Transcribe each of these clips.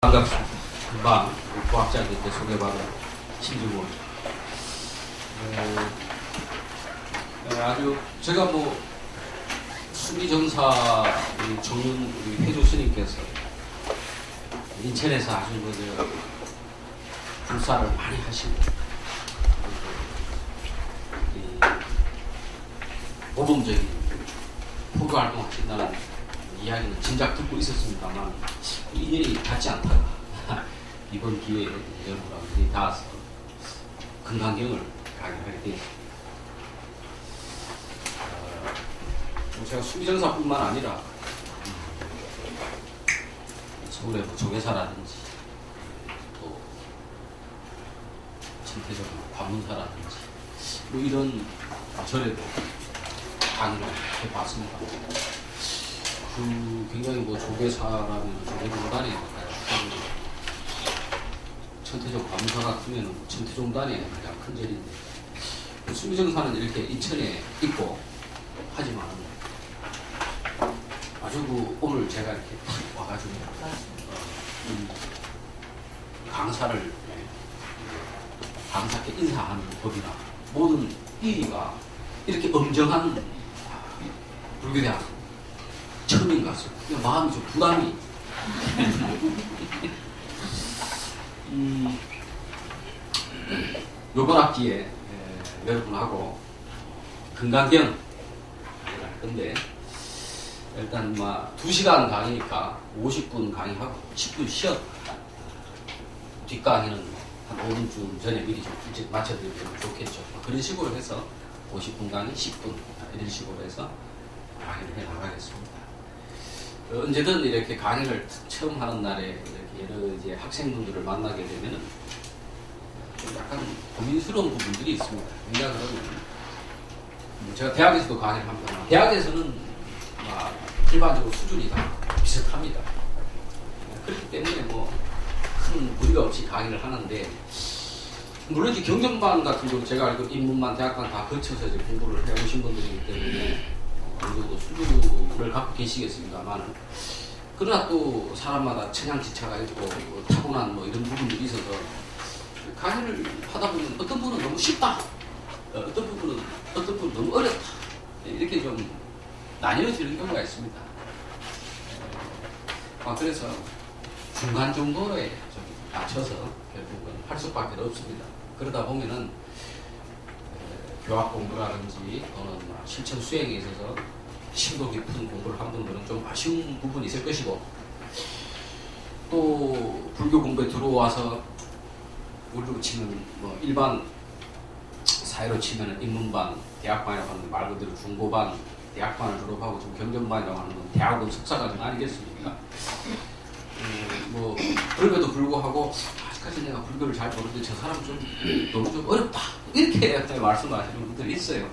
반갑습니다. 금방 과학자들께 소개받은 신주고 아주 제가 뭐 수미정사 정문 우리 회주 스님께서 인천에서 아주 불사를 많이 하시고 모범적인 포교 활동하신다는 이야기는 진작 듣고 있었습니다만 인연이 닿지 않다가 이번 기회에 여러분들이 닿아서 건강경을 강의하게 되었습니다. 제가 수미정사뿐만 아니라 서울의 뭐 조계사라든지 또 천태적 관문사라든지 뭐 이런 절에도 강의를 해봤습니다. 굉장히 뭐 조계사라면 조계종단에 천태종 관문사 같으면 천태종단에 가장 큰 절인데 수미정사는 이렇게 인천에 있고 하지만 아주 오늘 제가 이렇게 탁 와가지고 강사를 강사께 인사하는 법이나 모든 일이가 이렇게 엄정한 불교대학 처음인 것 같습니다. 마음이 좀 부담이 요번 학기에 여러분하고 건강경 할 건데 일단 2시간 강의니까 50분 강의하고 10분 쉬어 뒷강의는 한 5분쯤 전에 미리 좀 일찍 맞춰드리면 좋겠죠. 그런 식으로 해서 50분 강의 10분 이런 식으로 해서 강의를 해 나가겠습니다. 언제든 이렇게 강의를 처음 하는 날에 이렇게 여러 이제 학생분들을 만나게 되면은 좀 약간 고민스러운 부분들이 있습니다. 왜냐 그러면 제가 대학에서도 강의를 합니다. 대학에서는 일반적으로 수준이 다 비슷합니다. 그렇기 때문에 뭐 큰 무리가 없이 강의를 하는데 물론 이제 경전반 같은 경우 제가 알고 인문반, 대학반 다 거쳐서 이제 공부를 해오신 분들이기 때문에 어느 정도 수준을 갖고 계시겠습니다만 그러나 또 사람마다 처냥지차가 있고 타고난 뭐 이런 부분들이 있어서 강의를 하다 보면 어떤 분은 너무 쉽다, 어떤 분은 너무 어렵다 이렇게 좀 나뉘어지는 경우가 있습니다. 그래서 중간 정도에 좀 맞춰서 결국은 할 수밖에 없습니다. 그러다 보면은 교학 공부라든지 또는 실천 수행에 있어서 심도 깊은 공부를 한 분들은 좀 아쉬운 부분이 있을 것이고 또 불교 공부에 들어와서 우리로 치면 뭐 일반 사회로 치면 인문반, 대학반이라고 하는 말 그대로 중고반, 대학반을 졸업하고 지금 경전반이라고 하는 건 대학원 석사까지는 아니겠습니까? 뭐 그럼에도 불구하고 아직까지 내가 불교를 잘 모르는데 저 사람 좀 너무 좀 어렵다 이렇게 말씀하시는 분들이 있어요.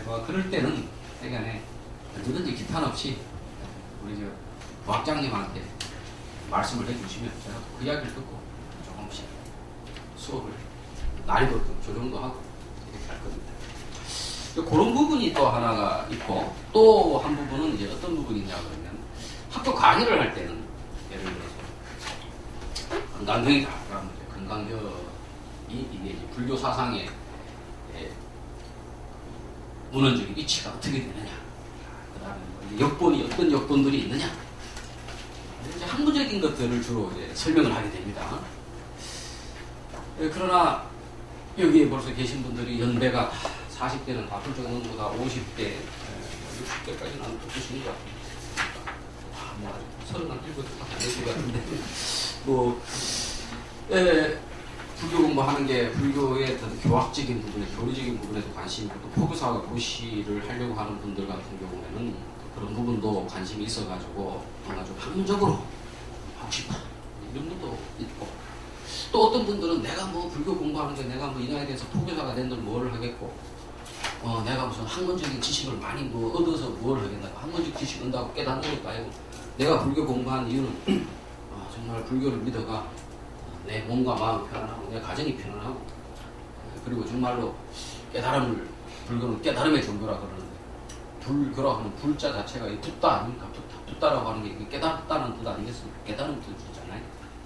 뭐 그럴 때는 시간에 언제든지 기탄 없이 우리 저 부학장님한테 말씀을 해주시면 제가 그 이야기를 듣고 조금씩 수업을 난이도를 좀 조정도 하고 이렇게 할 겁니다. 그런 부분이 또 하나가 있고 또 한 부분은 이제 어떤 부분이냐 그러면 학교 강의를 할 때는 예를 들어서 건강경이다 그러면 건강경이 이게 불교 사상의 문헌적인 위치가 어떻게 되느냐, 그 다음에 역본이 어떤 역본들이 있느냐 이제 학문적인 것들을 주로 이제 설명을 하게 됩니다. 그러나 여기에 벌써 계신 분들이 연배가 40대는 다 훌쩍 넘고 다 50대, 60대까지는 안 듣으시는 것 같습니다. 뭐, 37대도 안 되실 것 같은데. 불교 공부하는 게 불교의 어떤 교학적인 부분에, 교리적인 부분에도 관심이 있고, 또 포교사가 고시를 하려고 하는 분들 같은 경우에는 그런 부분도 관심이 있어가지고, 뭔가 좀 학문적으로 하고 싶다. 이런 분도 있고, 또 어떤 분들은 내가 뭐 불교 공부하는데 내가 뭐 이 나이에 대해서 포교사가 된들 뭘 하겠고, 내가 무슨 학문적인 지식을 많이 뭐 얻어서 뭘 하겠나, 학문적 지식 얻는다고 깨닫는 것도 아니고, 내가 불교 공부한 이유는 정말 불교를 믿어가 내 몸과 마음이 편안하고 내 가정이 편안하고 그리고 정말로 깨달음을, 불교는 깨달음의 종교라 그러는데 불교라고 하는 불자 자체가 붓다 아닙니까? 붓다라고 하는 게 깨닫다는 뜻 아니겠습니까? 깨달은 뜻이잖아요.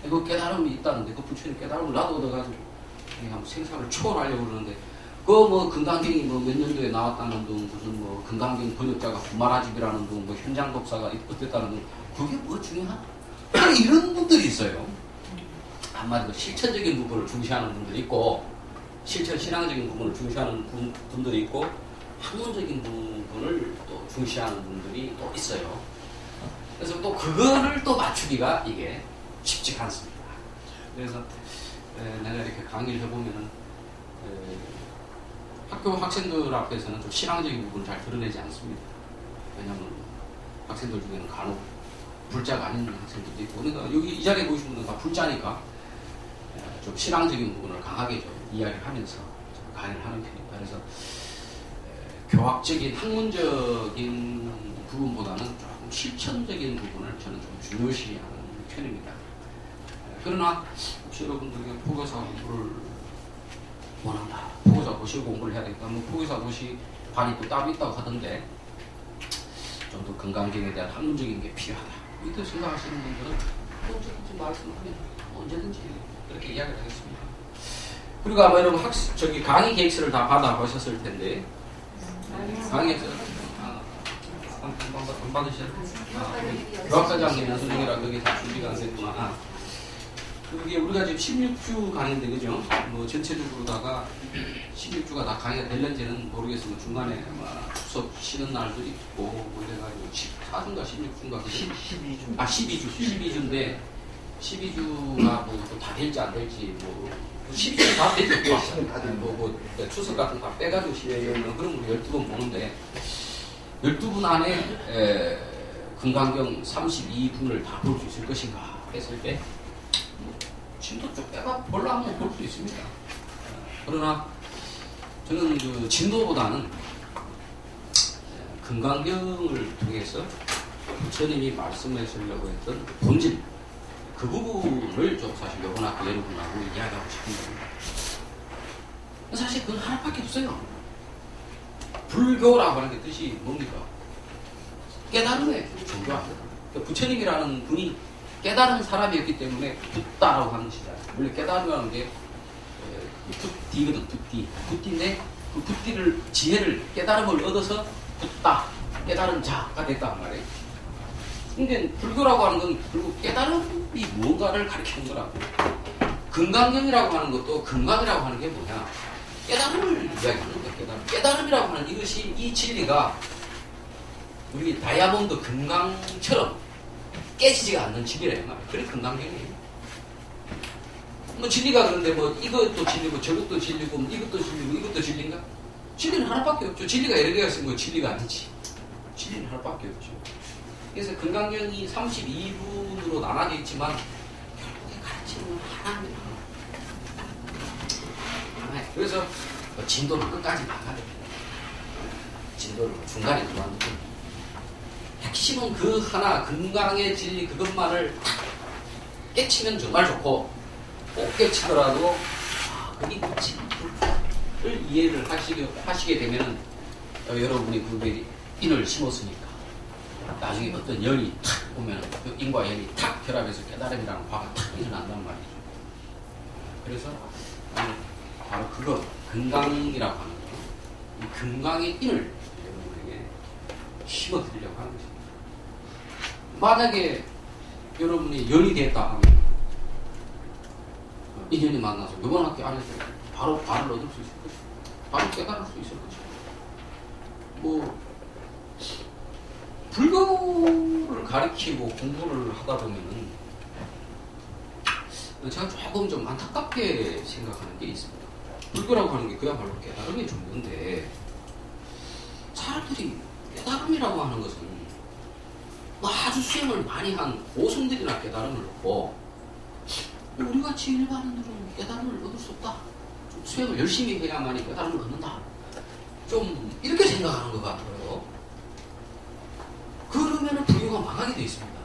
그 깨달음이 있다는데 그 부처님 깨달음을 나도 얻어가지고 그냥 생사를 초월하려고 그러는데 그 뭐 금강경이 뭐 몇 년도에 나왔다는 둥 무슨 뭐 금강경 번역자가 구마라집이라는 둥 뭐 현장 독사가 어땠다는 둥 그게 뭐 중요하나? 이런 분들이 있어요. 한마디로 실천적인 부분을 중시하는 분들이 있고 실천 신앙적인 부분을 중시하는 분들이 있고 학문적인 부분을 또 중시하는 분들이 또 있어요. 그래서 또 그거를 또 맞추기가 이게 쉽지가 않습니다. 그래서 내가 이렇게 강의를 해보면은 학교 학생들 앞에서는 좀 신앙적인 부분을 잘 드러내지 않습니다. 왜냐하면 학생들 중에는 간혹 불자가 아닌 학생들도 있고 그러니까 여기 이 자리에 보시는 분들은 다 불자니까 좀 신앙적인 부분을 강하게 좀 이야기를 하면서 좀 강의를 하는 편입니다. 그래서 교학적인 학문적인 부분보다는 조금 실천적인 부분을 저는 좀 중요시하는 편입니다. 그러나 혹시 여러분들에게 포교사 공부를 원한다. 포교사 고시 공부를 해야 되니까 뭐 포교사 고시 반이 또 따로 있다고 하던데 좀 더 건강경에 대한 학문적인 게 필요하다. 이렇게 생각하시는 분들은 언제든지 말씀하면 언제든지 그렇게 이야기를 하겠습니다. 그리고 아마 여러분 강의 계획서를 다 받아보셨을 텐데 강의 계획서 안 받으셨어요? 교학과장님 연수중이라 그게 다 준비가 안 됐구나. 그게 우리가 지금 16주 강의인데 그죠? 뭐 전체적으로다가 16주가 다 강의가 될는지는 모르겠으면 중간에 아마 추석 쉬는 날도 있고 뭐 이래가지고 14주인가 16주인가 12주. 아 12주인데 12주가 뭐 다 될지 안 될지 뭐 12주 다 되죠. 뭐 추석 같은 거 다 빼가지고 12주 그럼 우리 12번 보는데 12분 안에 금강경 32분을 다 볼 수 있을 것인가 했을 때 진도 쭉 빼가 볼라 하면 볼 수 있습니다. 그러나 저는 그 진도보다는 금강경을 통해서 부처님이 말씀하시려고 했던 본질 그 부분을 좀 사실 이번 학기 여러분하고 이야기하고 싶은 겁니다. 사실 그건 하나밖에 없어요. 불교라고 하는 게 뜻이 뭡니까? 깨달음의 종교합니다. 부처님이라는 분이 깨달은 사람이었기 때문에 붓다라고 하는 것이잖아요. 원래 깨달음이라는 게 붓디거든, 붓디. 붓디인데 그 붓디를 지혜를 깨달음을 얻어서 붓다, 깨달은 자가 됐단 말이에요. 근데 불교라고 하는 건 결국 깨달음이 무언가를 가리키는 거라고. 금강경이라고 하는 것도 금강이라고 하는 게 뭐냐? 깨달음을 이야기하는 거예요. 깨달음이라고 하는 이것이 이 진리가 우리 다이아몬드 금강처럼 깨지지가 않는 진리래요. 그게 금강경이에요. 뭐 진리가 그런데 뭐 이것도 진리고 저것도 진리고 이것도 진리고 이것도 진리인가? 진리는 하나밖에 없죠. 진리가 여러 개가 있으면 진리가 아니지. 진리는 하나밖에 없죠. 그래서 금강경이 32분으로 나눠져 있지만 결국에 가르치는 건 하나입니다. 하나예요. 그래서 진도를 끝까지 나가야 됩니다. 진도를 중간에 그만두고 핵심은 그 하나 금강의 진리 그것만을 깨치면 정말 좋고 못 깨치더라도 그게 진리를 이해를 하시게 되면은 여러분이 그게 인을 심었으니까 나중에 어떤 연이 탁 오면 그 인과 연이 탁 결합해서 깨달음이라는 화가 탁 일어난단 말이죠. 그래서 바로 그거 금강이라고 하는 거, 이 금강의 인을 여러분에게 심어드리려고 하는 것입니다. 만약에 여러분이 연이 됐다 하면 인연이 만나서 이번 학기 안에서 바로 발을 얻을 수 있을 것이고 바로 깨달을 수 있을 것이고 뭐 불교를 가르치고 공부를 하다 보면은 제가 조금 좀 안타깝게 생각하는 게 있습니다. 불교라고 하는 게 그야말로 깨달음의 종류인데 사람들이 깨달음이라고 하는 것은 뭐 아주 수행을 많이 한 고승들이나 깨달음을 얻고 우리같이 일반인들은 깨달음을 얻을 수 없다. 좀 수행을 열심히 해야만이 깨달음을 얻는다. 좀 이렇게 생각하는 것 같아요. 그러면 불교가 망하게 돼 있습니다.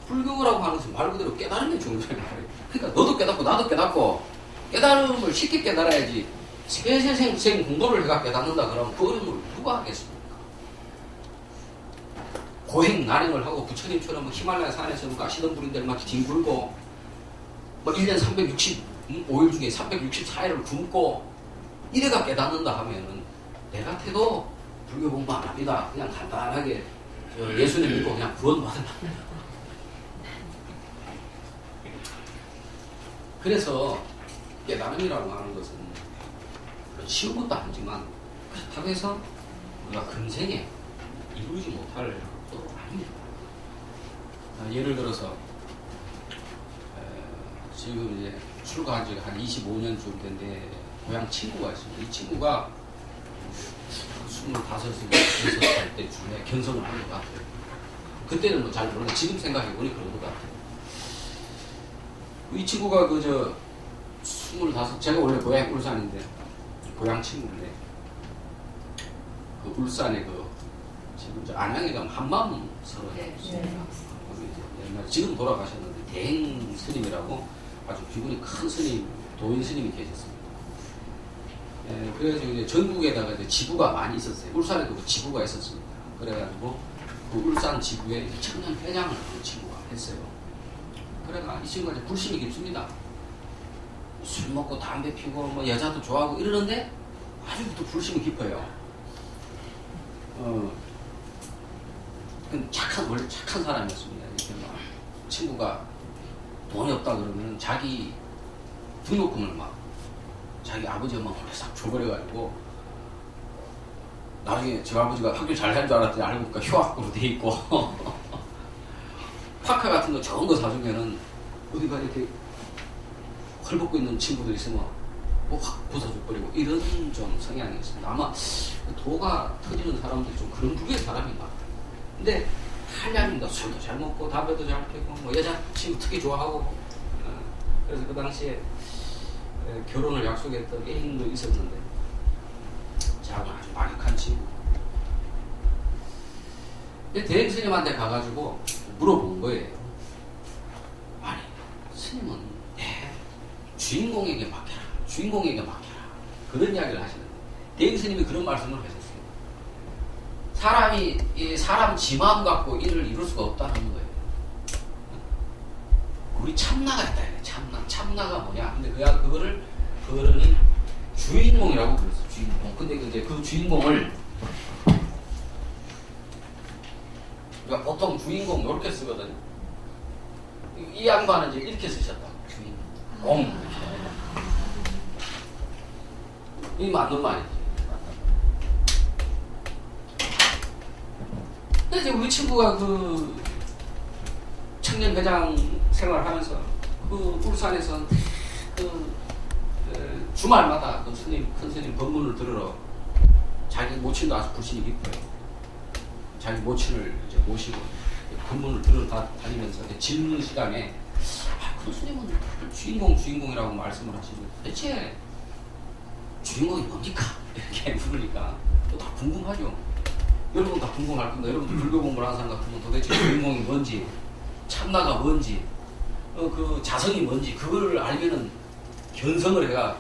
불교라고 하는 것은 말 그대로 깨달음의 종류잖아요. 그러니까 너도 깨닫고 나도 깨닫고 깨달음을 쉽게 깨달아야지 세세생 공부를 해가 깨닫는다 그러면 그 어려움을 누가 하겠습니까? 고행 난행을 하고 부처님처럼 뭐 히말라야 산에서 뭐 가시던 분들 막 뒹굴고 뭐 1년 365일 중에 364일을 굶고 이래가 깨닫는다 하면은 내 같아도 불교 공부 안 합니다. 그냥 간단하게 예수님 믿고 그냥 구원받으면 그래서 깨달음이라고 하는 것은 쉬운 것도 아니지만 그렇다고 해서 우리가 금생에 이루지 못할 것도 아닙니다. 예를 들어서 지금 이제 출가한 지가 한 25년쯤 된데 고향 친구가 있습니다. 이 친구가 25살 때쯤에 견성을 한 것 같아요. 그때는 뭐 잘 모르는데 지금 생각해보니 그런 것 같아요. 이 친구가 그저 25, 제가 원래 고향이 울산인데 고향 친구인데 그 울산에 그 지금 저 안양에 가면 한마음 서로 옛날에 지금 돌아가셨는데 대행 스님이라고 아주 기분이 큰 스님, 도인 스님이 계셨습니다. 그래가지고 이제 전국에다가 이제 지부가 많이 있었어요. 울산에도 그 지부가 있었습니다. 그래가지고 그 울산 지부에 청년 회장을 그 친구가 했어요. 그래가 이 친구가 이제 불신이 깊습니다. 술 먹고 담배 피고 뭐 여자도 좋아하고 이러는데 아주부터 불신이 깊어요. 원래 착한 사람이었습니다. 이렇게 막 친구가 돈이 없다 그러면 자기 등록금을 막 자기 아버지 엄마가 싹 줘버려가지고 나중에 저 아버지가 학교 잘 할 줄 알았더니 알고 보니까 휴학으로 돼 있고 파카 같은 거 좋은 거 사주면은 어디가 이렇게 헐벗고 있는 친구들 있으면 뭐 확 부숴줘버리고 이런 좀 성향이 있습니다. 아마 도가 터지는 사람들이 좀 그런 부류의 사람인가. 근데 한량입니다. 술도 잘 먹고 담배도 잘 피고 뭐 여자 친구 특히 좋아하고 그래서 그 당시에 결혼을 약속했던 애인도 있었는데 저하고 아주 막역한 친구. 대행 스님한테 가가지고 물어본 거예요. 아니 스님은 주인공에게 맡겨라. 주인공에게 맡겨라. 그런 이야기를 하시는데 대행 스님이 그런 말씀을 하셨어요. 사람 지 마음 갖고 일을 이룰 수가 없다는 거예요. 우리 참나가 있다. 참나가 뭐냐? 근데 그거를 주인공이라고 그랬어요. 주인공. 근데 이제 그 주인공을 우리가 보통 주인공 이렇게 쓰거든요. 이 양반은 이제 이렇게 쓰셨다. 주인공. 이 맞는 말이지. 근데 이제 우리 친구가 그 청년회장 생활하면서 그 울산에서 주말마다 그 큰 스님 법문을 들으러 자기 모친도 아주 불신이 깊어요. 자기 모친을 이제 모시고 법문을 들으러 다니면서 이제 질문 시간에 그 스님은 주인공이라고 말씀을 하시는데 대체 주인공이 뭡니까? 이렇게 물으니까 또 다 궁금하죠. 여러분 다 궁금할 겁니다. 여러분들 불교 공부를 하는 사람 같으면 도대체 주인공이 뭔지, 참나가 뭔지, 그 자성이 뭔지 그걸 알면은 견성을 해가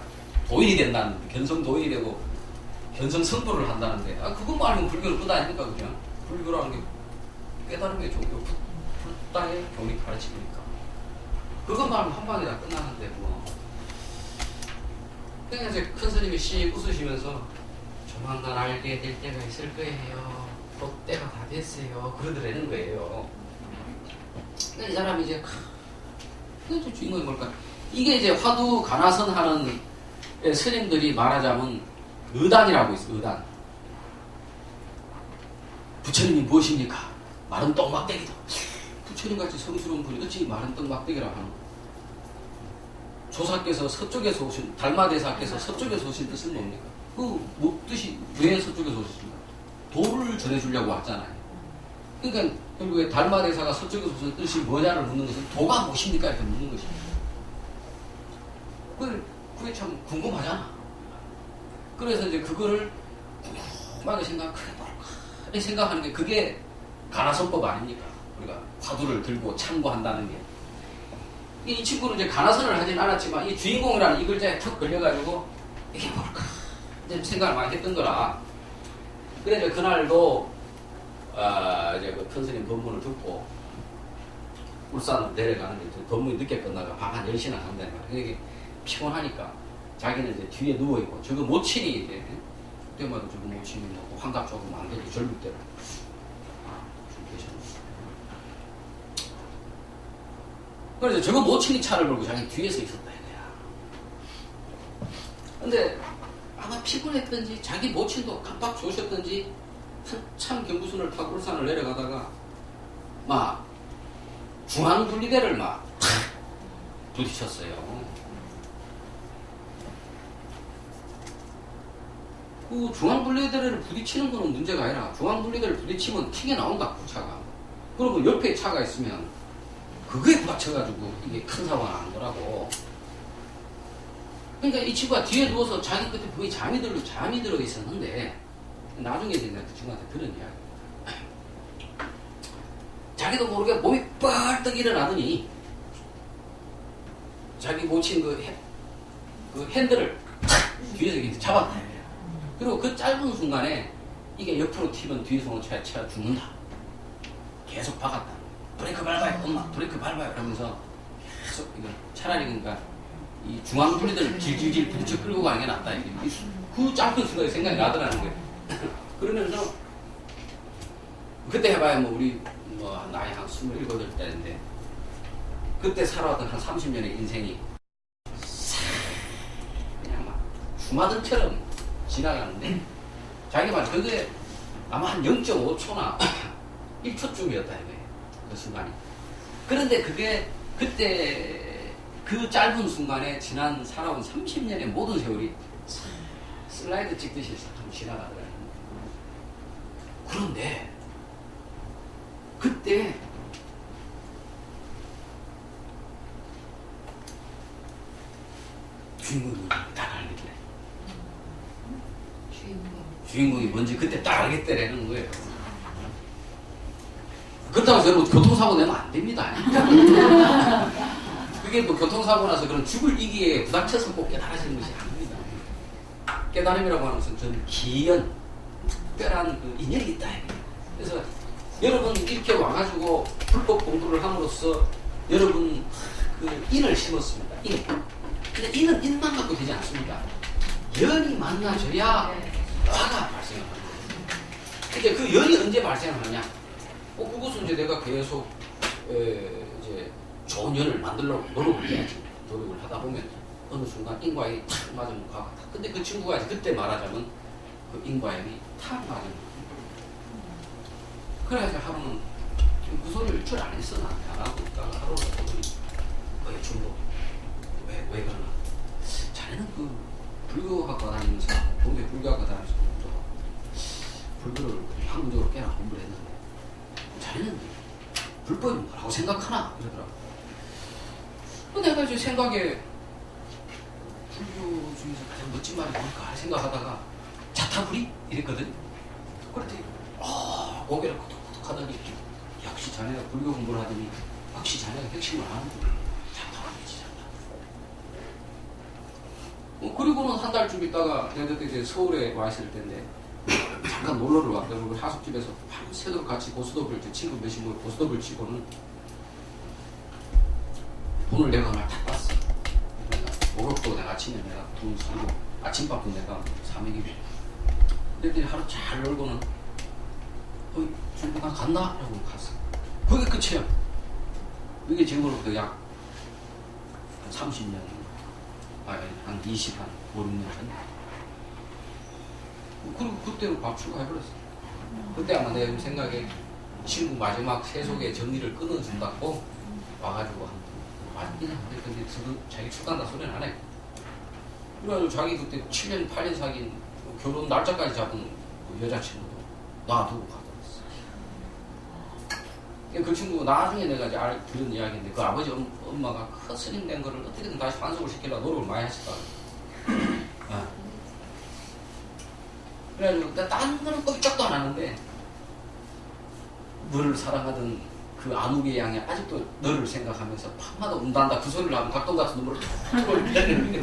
도인이 된다는데, 견성 도인이 되고 견성 성불을 한다는데, 그것만 알면 불교를 끝 아닙니까? 그냥 불교라는 게 깨달음의 종교, 불다의 교리 가르치니까 그것만 알면 한 방에 다 끝나는데 뭐. 그냥 이제 큰 스님이 씩 웃으시면서 조만간 알게 될 때가 있을 거예요. 곧 때가 다 됐어요. 그러더라는 거예요. 근데 이 사람이 이제 그 주인공이 뭘까? 이게 이제 화두 가나선 하는 스님들이 말하자면 의단이라고 있어요. 의단. 부처님이 무엇입니까? 마른 떡막대기다. 부처님같이 성스러운 분이 어찌 마른 떡막대기라고 하는 거예요. 조사께서 서쪽에서 오신, 달마대사께서 서쪽에서 오신 뜻은 뭡니까? 그 뜻이 왜 서쪽에서 오셨습니까? 도를 전해주려고 왔잖아요. 그러니까 결국에 달마대사가 서쪽에서 오신 뜻이 뭐냐를 묻는 것은 도가 무엇입니까? 이렇게 묻는 것입니다. 그게 참 궁금하잖아. 그래서 이제 그거를 궁금하게 생각하는 게 그게 가나선법 아닙니까? 우리가 화두를 들고 참고한다는 게. 이 친구는 이제 가나선을 하진 않았지만 이 주인공이라는 이 글자에 턱 걸려가지고 이게 뭘까? 이제 생각을 많이 했던 거라. 그래서 그날도 이제 그 큰 스님 법문을 듣고 울산으로 내려가는데 법문이 늦게 끝나가 밤 한 10시나 간다는 거야. 이게 피곤하니까 자기는 이제 뒤에 누워있고 저거 모친이 이제 그때마다 저거 모친이 뭐 환갑 조금 안 되고 젊을 때를 좀 계셨어. 그래서 저거 모친이 차를 몰고 자기 뒤에서 있었다 이거야. 근데 아마 피곤했던지 자기 모친도 깜빡 조셨던지 한참 경부선을 타고 울산을 내려가다가 막 중앙분리대를 막 부딪혔어요. 그 중앙분리대를 부딪히는 거는 문제가 아니라 중앙분리대를 부딪히면 튀겨나온다 그 차가. 그러면 옆에 차가 있으면 그거에 부딪혀가지고 이게 큰 사고가 나는 거라고. 그러니까 이 친구가 뒤에 누워서 자기 그때 거의 잠이 들어 있었는데 나중에 이제 내가 그 친구한테 들은 이야기. 자기도 모르게 몸이 뻘떡 일어나더니 자기 모친 그 핸들을 뒤에서 이렇게 잡았다. 그리고 그 짧은 순간에 이게 옆으로 튀면 뒤에서 오는 차에 죽는다. 계속 박았다. 브레이크 밟아요. 엄마 브레이크 밟아요. 그러면서 계속 이거 차라리 그러니까 이 중앙분리대를 질질질 부딪혀 끌고 가는 게 낫다. 그 짧은 순간에 생각이 나더라는 거예요. 그러면서 그때 해봐야 뭐 우리 뭐 나이 한 27, 8대인데 그때 살아왔던 한 30년의 인생이 그냥 막 주마등처럼 지나가는데 자기 말 그게 아마 한 0.5초나 1초쯤이었다 이거예요. 그 순간이. 그런데 그게 그때 그 짧은 순간에 지난 살아온 30년의 모든 세월이 슬라이드 찍듯이 좀 지나가더라고요. 그런데 그때 주인공이 딱 알겠대. 주인공이 뭔지 그때 딱 알겠대라는 거예요. 그렇다고 해서 여러분 교통사고 내면 안 됩니다. 그게 뭐 교통사고 나서 그런 죽을 이기에 부닥쳐서 꼭 깨달아지는 것이 아닙니다. 깨달음이라고 하는 것은 저는 기연, 특별한 그 인연이 있다. 그래서 여러분 이렇게 와가지고 불법 공부를 함으로써 여러분 그 인을 심었습니다. 인. 근데 인은 인만 갖고 되지 않습니다. 연이 만나져야 화가 발생합니다. 이제 그 연이 언제 발생하느냐? 그것은 이제 내가 계속 이제 좋은 연을 만들려고 노력을 해야지. 노력을 하다 보면 어느 순간 인과연이 탁 맞으면 화가 탁. 근데 그 친구가 이제 그때 말하자면 그 인과연이 탁 맞으면 그래가지고 하루는 그 소리를 줄 안 했어. 나한테 안 하고 있다가 하루는 왜 중도 왜 그러나? 자네는 그 불교학과 다니면서 동네 불교학과 다니면서 불교를 학문적으로 꽤나 공부를 했는데 자네는 불법이 뭐라고 생각하나? 그러더라고. 내가 이제 생각에 불교 중에서 가장 멋진 말이 뭘까 생각하다가 자타불이? 이랬거든. 그랬더니 고개를 끄덕끄덕 하더니 역시 자네가 불교 공부를 하더니 역시 자네가 핵심을 아는구나. 자타불이지 자타불. 그리고는 한 달쯤 있다가 내가 그때 이제 서울에 와 있을 때인데 잠깐 놀러를 왔다고 그 하숙집에서 밤새도록 같이 고스톱을 친구 몇십 명 고스톱을 치고는 돈을 내가 막 다 땄어. 목욕도 내가 아침에 내가 돈 쓰고 아침밥도 내가 사먹이고 그랬더니 하루 잘 놀고는 중국간 간다? 라고 갔어. 그게 끝이야. 이게 지금으로부터 약 30년 한 20, 한 5, 6년 전. 그리고 그때로 밥 추가해버렸어. 그때 아마 내 생각에 친구 마지막 세속의 정리를 끊어준다고 와가지고 맞긴 한데 근데 지금 자기 축간다 소리는 안 해. 그래가지고 자기 그때 7년, 8년 사귄 결혼 날짜까지 잡은 그 여자친구도 놔두고 가버렸어. 그 친구가 나중에 내가 이제 들은 이야기인데 그 아버지 엄마가 큰 스님 된 거를 어떻게든 다시 환속을 시키려고 노력을 많이 했을 거야. 그래가지고 딴 거는 꼼짝도 안 하는데 너를 사랑하던 그 아무개 양이 아직도 너를 생각하면서 밤마다 운단다 그 소리를 하면 닭똥 같은 눈물을 툭 흘리는 게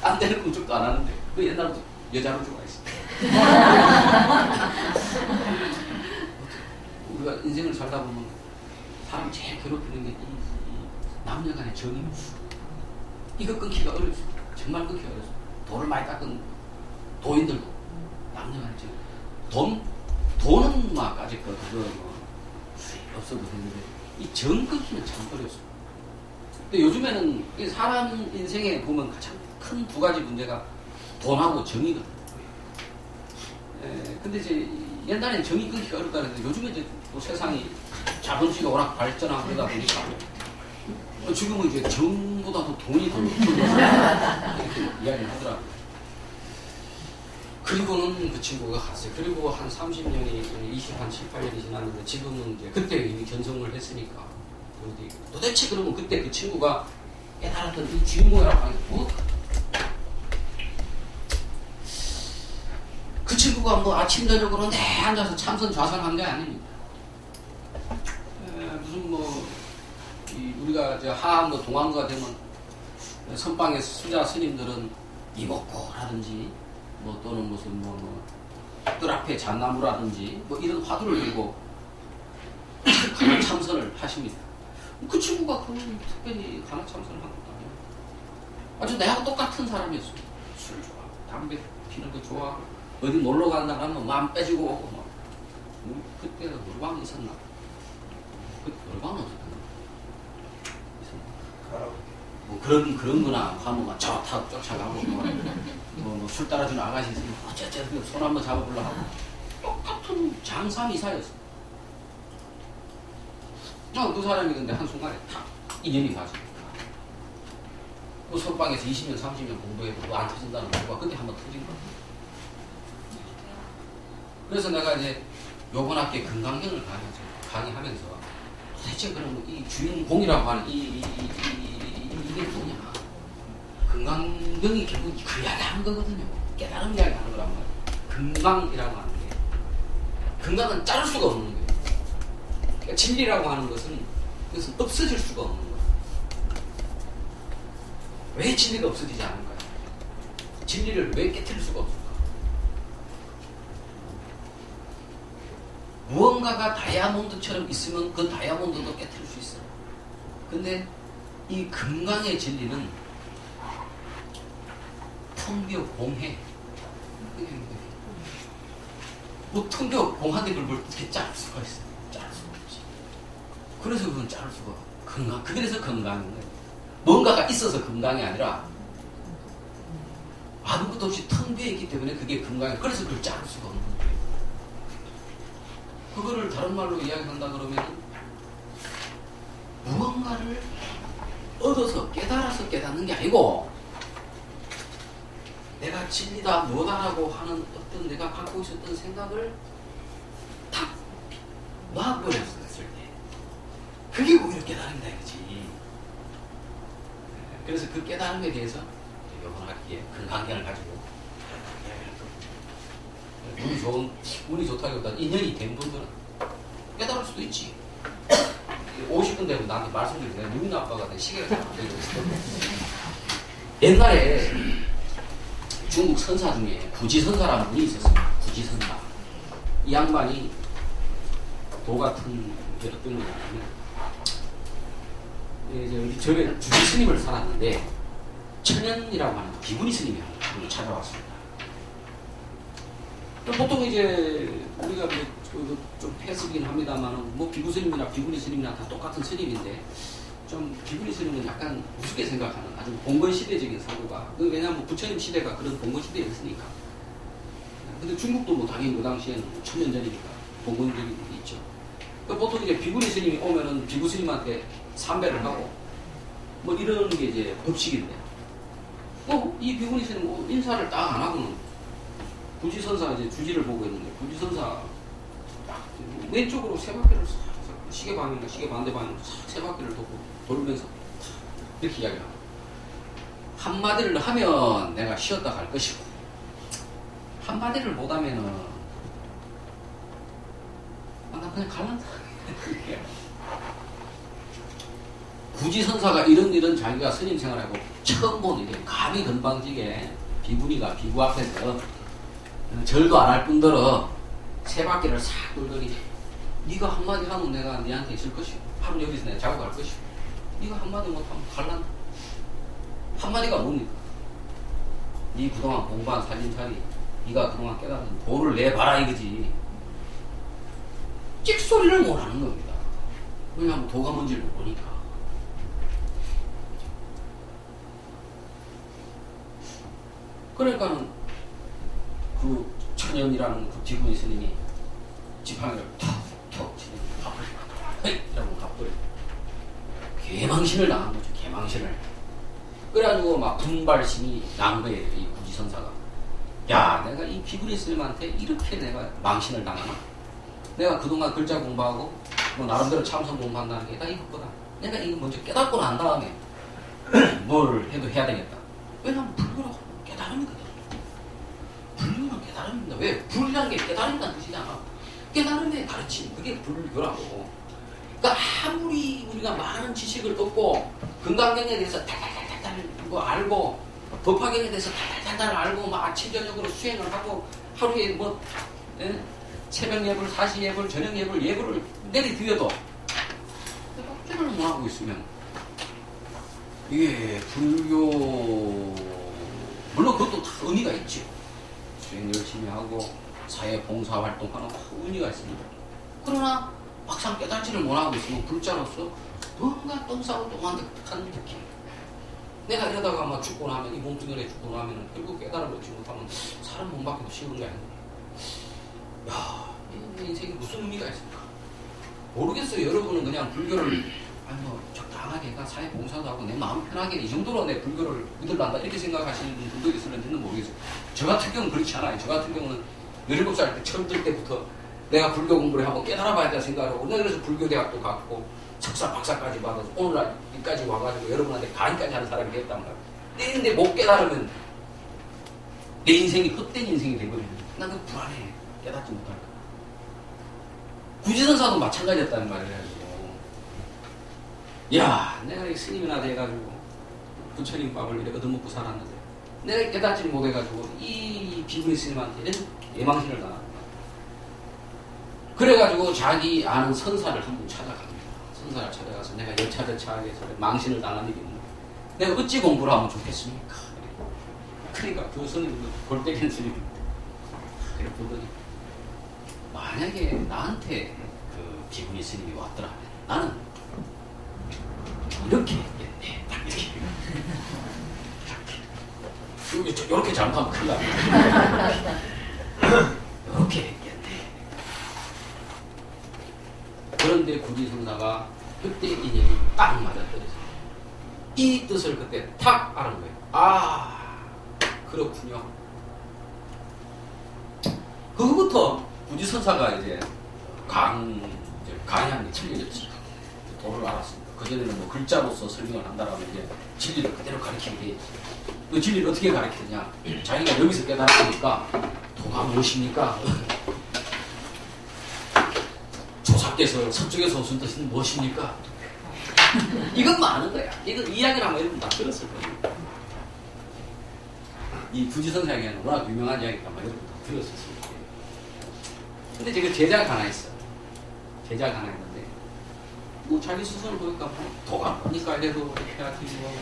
딴 데는 꿈쩍도 안 하는데 그 옛날부터 여자로 좋아했어. 우리가 인생을 살다 보면 사람 제일 괴롭히는 게 이 남녀간의 정이 이거 끊기가 어렵어. 정말 끊기가 어렵어. 돈을 많이 닦은 도인들도 남녀간의 정. 돈은 막까지 그거 없어도 되는데 이 정 끊기는 참 어렵습니다. 근데 요즘에는 이 사람 인생에 보면 가장 큰 두 가지 문제가 돈하고 정이거든. 근데 이제 옛날엔 정이 끊기가 어렵다는데 요즘에 이제 또 세상이 자본주의가 워낙 발전하고 그러다 보니까 지금은 이제 정보다도 돈이 더 이렇게 이야기를 하더라고요. 그리고는 그 친구가 갔어요. 그리고 한 30년이, 7, 8년이 지났는데 지금은 이제 그때 이미 견성을 했으니까 도대체 그러면 그때 그 친구가 깨달았던 이 주인공이라고 하는 게 뭐? 그 친구가 뭐 아침 저녁으로 내 앉아서 참선 좌선한 게 아닙니다. 무슨 뭐 우리가 저 하암도 동안가 되면 선방의 수자 스님들은 이목고라든지 뭐 또는 무슨 뜰 앞에 잣나무라든지 뭐 이런 화두를 들고 가나 참선을 하십니다. 그 친구가 그런 특별히 가나 참선을 한 것도 아니에요. 아주 내하고 똑같은 사람이었어요. 술 좋아, 담배 피는 거 좋아하고 어디 놀러 간다 하면 마음 빼지고 오고 막. 그때 노래방이 있었나? 그 노래방은 어떻게 뭐 그런 거나 하면 막 좋다고 쫓아가고 뭐 술 따라주는 아가씨 있으면 어쩌저쩌 손 한번 잡아보려고 하고 똑같은 장삼이사였어. 그 사람이 근데 한순간에 탁 인연이 가십니다. 그 선방에서 20년 30년 공부해도 안 터진다는 거가 그때 한번 터진 거야. 그래서 내가 이제 요번 학기에 건강경을 강의하면서 도대체 그럼 이 주인공이라고 하는 이게 뭐냐. 건강경이 결국 그 이야기 하는 거거든요. 깨달음 이야기 하는 거란 말이에요. 건강이라고 하는 게. 건강은 자를 수가 없는 거예요. 그러니까 진리라고 하는 것은 그것은 없어질 수가 없는 거예요. 왜 진리가 없어지지 않을까요? 진리를 왜 깨트릴 수가 없을까? 무언가가 다이아몬드처럼 있으면 그 다이아몬드도 깨트릴 수 있어요. 근데 이 건강의 진리는 텅비어 공해. 뭐 텅비어 공한데 그걸 어떻게 자를 수가 있어요? 자를 수가 없지. 그래서 그건 자를 수가 건강. 그래서 건강인 거예요. 뭔가가 있어서 건강이 아니라 아무것도 없이 텅 비어 있기 때문에 그게 건강이에요. 그래서 그걸 자를 수가 없는 거예요. 그거를 다른 말로 이야기한다 그러면 무언가를 얻어서 깨달아서 깨닫는 게 아니고 내가 진리다 뭐다라고 하는 어떤 내가 갖고 있었던 생각을 탁 놔버렸을 때 그게 오히려 깨달음이다 이거지. 그래서 그 깨달음에 대해서 이번 학기에 건강견을 가지고 운이 좋다기보다 인연이 된 분들은 깨달을 수도 있지. 50분 되면 나한테 말씀드리고 내가 유민 아빠가 내 시계가 잘 안 되고 있어. 옛날에 중국 선사 중에 구지선사라는 분이 있었습니다. 구지선사. 이 양반이 도 같은 어떤 거냐면 이제 저에 주지 스님을 살았는데 천연이라고 하는 비구니 스님이 한 분을 찾아왔습니다. 보통 이제 우리가 좀 패스긴 합니다만 뭐 비구 스님이나 비구니 스님이나 다 똑같은 스님인데 좀 비구니 스님은 약간 우습게 생각하는 아주 봉건 시대적인 사고가 왜냐하면 부처님 시대가 그런 봉건 시대였으니까. 근데 중국도 뭐 당연히 그 당시에는 천년 전이니까 봉건적인 게 있죠. 보통 이제 비구니 스님이 오면은 비구 스님한테 삼배를 하고 뭐 이런 게 이제 법칙인데 이 비구니 스님 인사를 딱 안 하고는 구지선사 이제 주지를 보고 있는데 구지선사 왼쪽으로 세 바퀴를 시계 방향과 시계 반대 방향으로 세 바퀴를 돌면서 이렇게 이야기합니다. 한마디를 하면 내가 쉬었다 갈 것이고 한마디를 못하면은 나 그냥 갈란다. 구지선사가 이런 자기가 스님 생활하고 처음 본 일이에요. 감히 건방지게 비구니가 비구 앞에서 절도 안 할 뿐더러 세 바퀴를 싹 돌더니 네가 한마디 하면 내가 네한테 있을 것이고 하루 여기서 내가 자고 갈 것이고 네가 한마디 못하면 갈란다. 한마디가 뭡니까? 네 그동안 공부한 살림살이 네가 그동안 깨달은 도를 내봐라 이거지. 찍소리를 못하는 겁니다. 왜냐하면 도가 뭔지를 모르니까. 그러니까는 그 천연이라는 그 비구니 스님이 지팡이를 톡톡 치는 갑을 헤이! 이라고 갑을 개망신을 당한 거죠. 개망신을. 그래가지고 막 분발심이 난 거예요. 이 구지선사가. 야, 내가 이 비구니 스님한테 이렇게 내가 망신을 당하나? 내가 그동안 글자 공부하고 뭐 나름대로 참선 공부한다는 게 다 이것보다 내가 이거 먼저 깨닫고 난 다음에 뭘 해도 해야 되겠다. 왜냐면 불교라고 깨달음이거든. 불교는 깨달음입니다. 왜? 불이라는 게 깨달음이라는 뜻이잖아. 깨달음의 가르침, 그게 불교라고. 그러니까 아무리 우리가 많은 지식을 얻고 건강경에 대해서 달달달달 뭐 알고 법화경에 대해서 달달달달 알고 막 아침 저녁으로 수행을 하고 하루에 뭐 새벽 예불, 사시 예불, 저녁 예불, 예불을 내리드려도 깍지를 못하고 있으면 이게 불교 물론 그것도 다 의미가 있죠. 수행 열심히 하고 사회 봉사활동하는 의미가 있습니다. 그러나 막상 깨닫지를 못하고 있으면 불자로서 뭔가 똥싸고 똥한득한 느낌. 내가 이러다가 막 죽고 나면 이 몸뚱이에 죽고 나면 결국 깨달음을 얻지 못하면 사람 몸 밖에도 쉬운 게 아니에요. 야, 이 인생이 무슨 의미가 있을까? 모르겠어요. 여러분은 그냥 불교를 아니 뭐 적당하게 사회 봉사도 하고 내 마음 편하게 이 정도로 내 불교를 믿을란다 이렇게 생각하시는 분도 있을는지는 모르겠어요. 저 같은 경우는 그렇지 않아요. 저 같은 경우는 17살 때 처음 들 때부터 내가 불교 공부를 하고 깨달아봐야 된다 생각하고 내가 그래서 불교대학도 갔고 석사 박사까지 받아서 오늘날까지 와가지고 여러분한테 강의까지 하는 사람이 됐단 말이야. 근데 못 깨달으면 내 인생이 헛된 인생이 되거든요. 난 그 불안해. 깨닫지 못할까. 구지선사도 마찬가지였다는 말을 해가지고 야, 내가 이 스님이나 돼가지고 부처님 밥을 이렇게 얻어먹고 살았는데 내가 깨닫지 못해가지고 이 비구니 스님한테 이런 예망신을 당한 거야. 그래가지고 자기 아는 선사를 한 분 찾아갑니다. 선사를 찾아가서 내가 여차저차하게 망신을 당한 일이 있는데 내가 어찌 공부를 하면 좋겠습니까? 그러니까 그 스님도 골때리는 스님인데 그래 보더니 만약에 나한테 그 비구니 스님이 왔더라 나는 이렇게 했겠네. 딱 이렇게. 이렇게 잘못하면 큰일 납니다. 이렇게 했겠네. 그런데 구지선사가 그때 인연이 딱 맞아떨어져요. 이 뜻을 그때 탁 알은 거예요. 아, 그렇군요. 그거부터 구지선사가 이제 강의한 게 틀려졌지. 도를 알았습니다. 그전에는 뭐 글자로서 설명을 한다라면 이제 진리를 그대로 가르치게 되지. 그 진리를 어떻게 가르치느냐? 자기가 여기서 깨달았으니까 도가 무엇입니까? 조사께서 서쪽에서 오신 뜻은 무엇입니까? 이것만 아는 거야. 이건 이야기를 아마 여러분 다 들었을 거예요. 이 구지선사 이야기는 워낙 유명한 이야기니까 아마 여러분 다 들었을 거예요. 근데 지금 제자가 하나 있어. 제자가 하나 있는데 뭐 자기 스스로 보니까 뭐 도가 뭡니까 이래도 해야지 뭐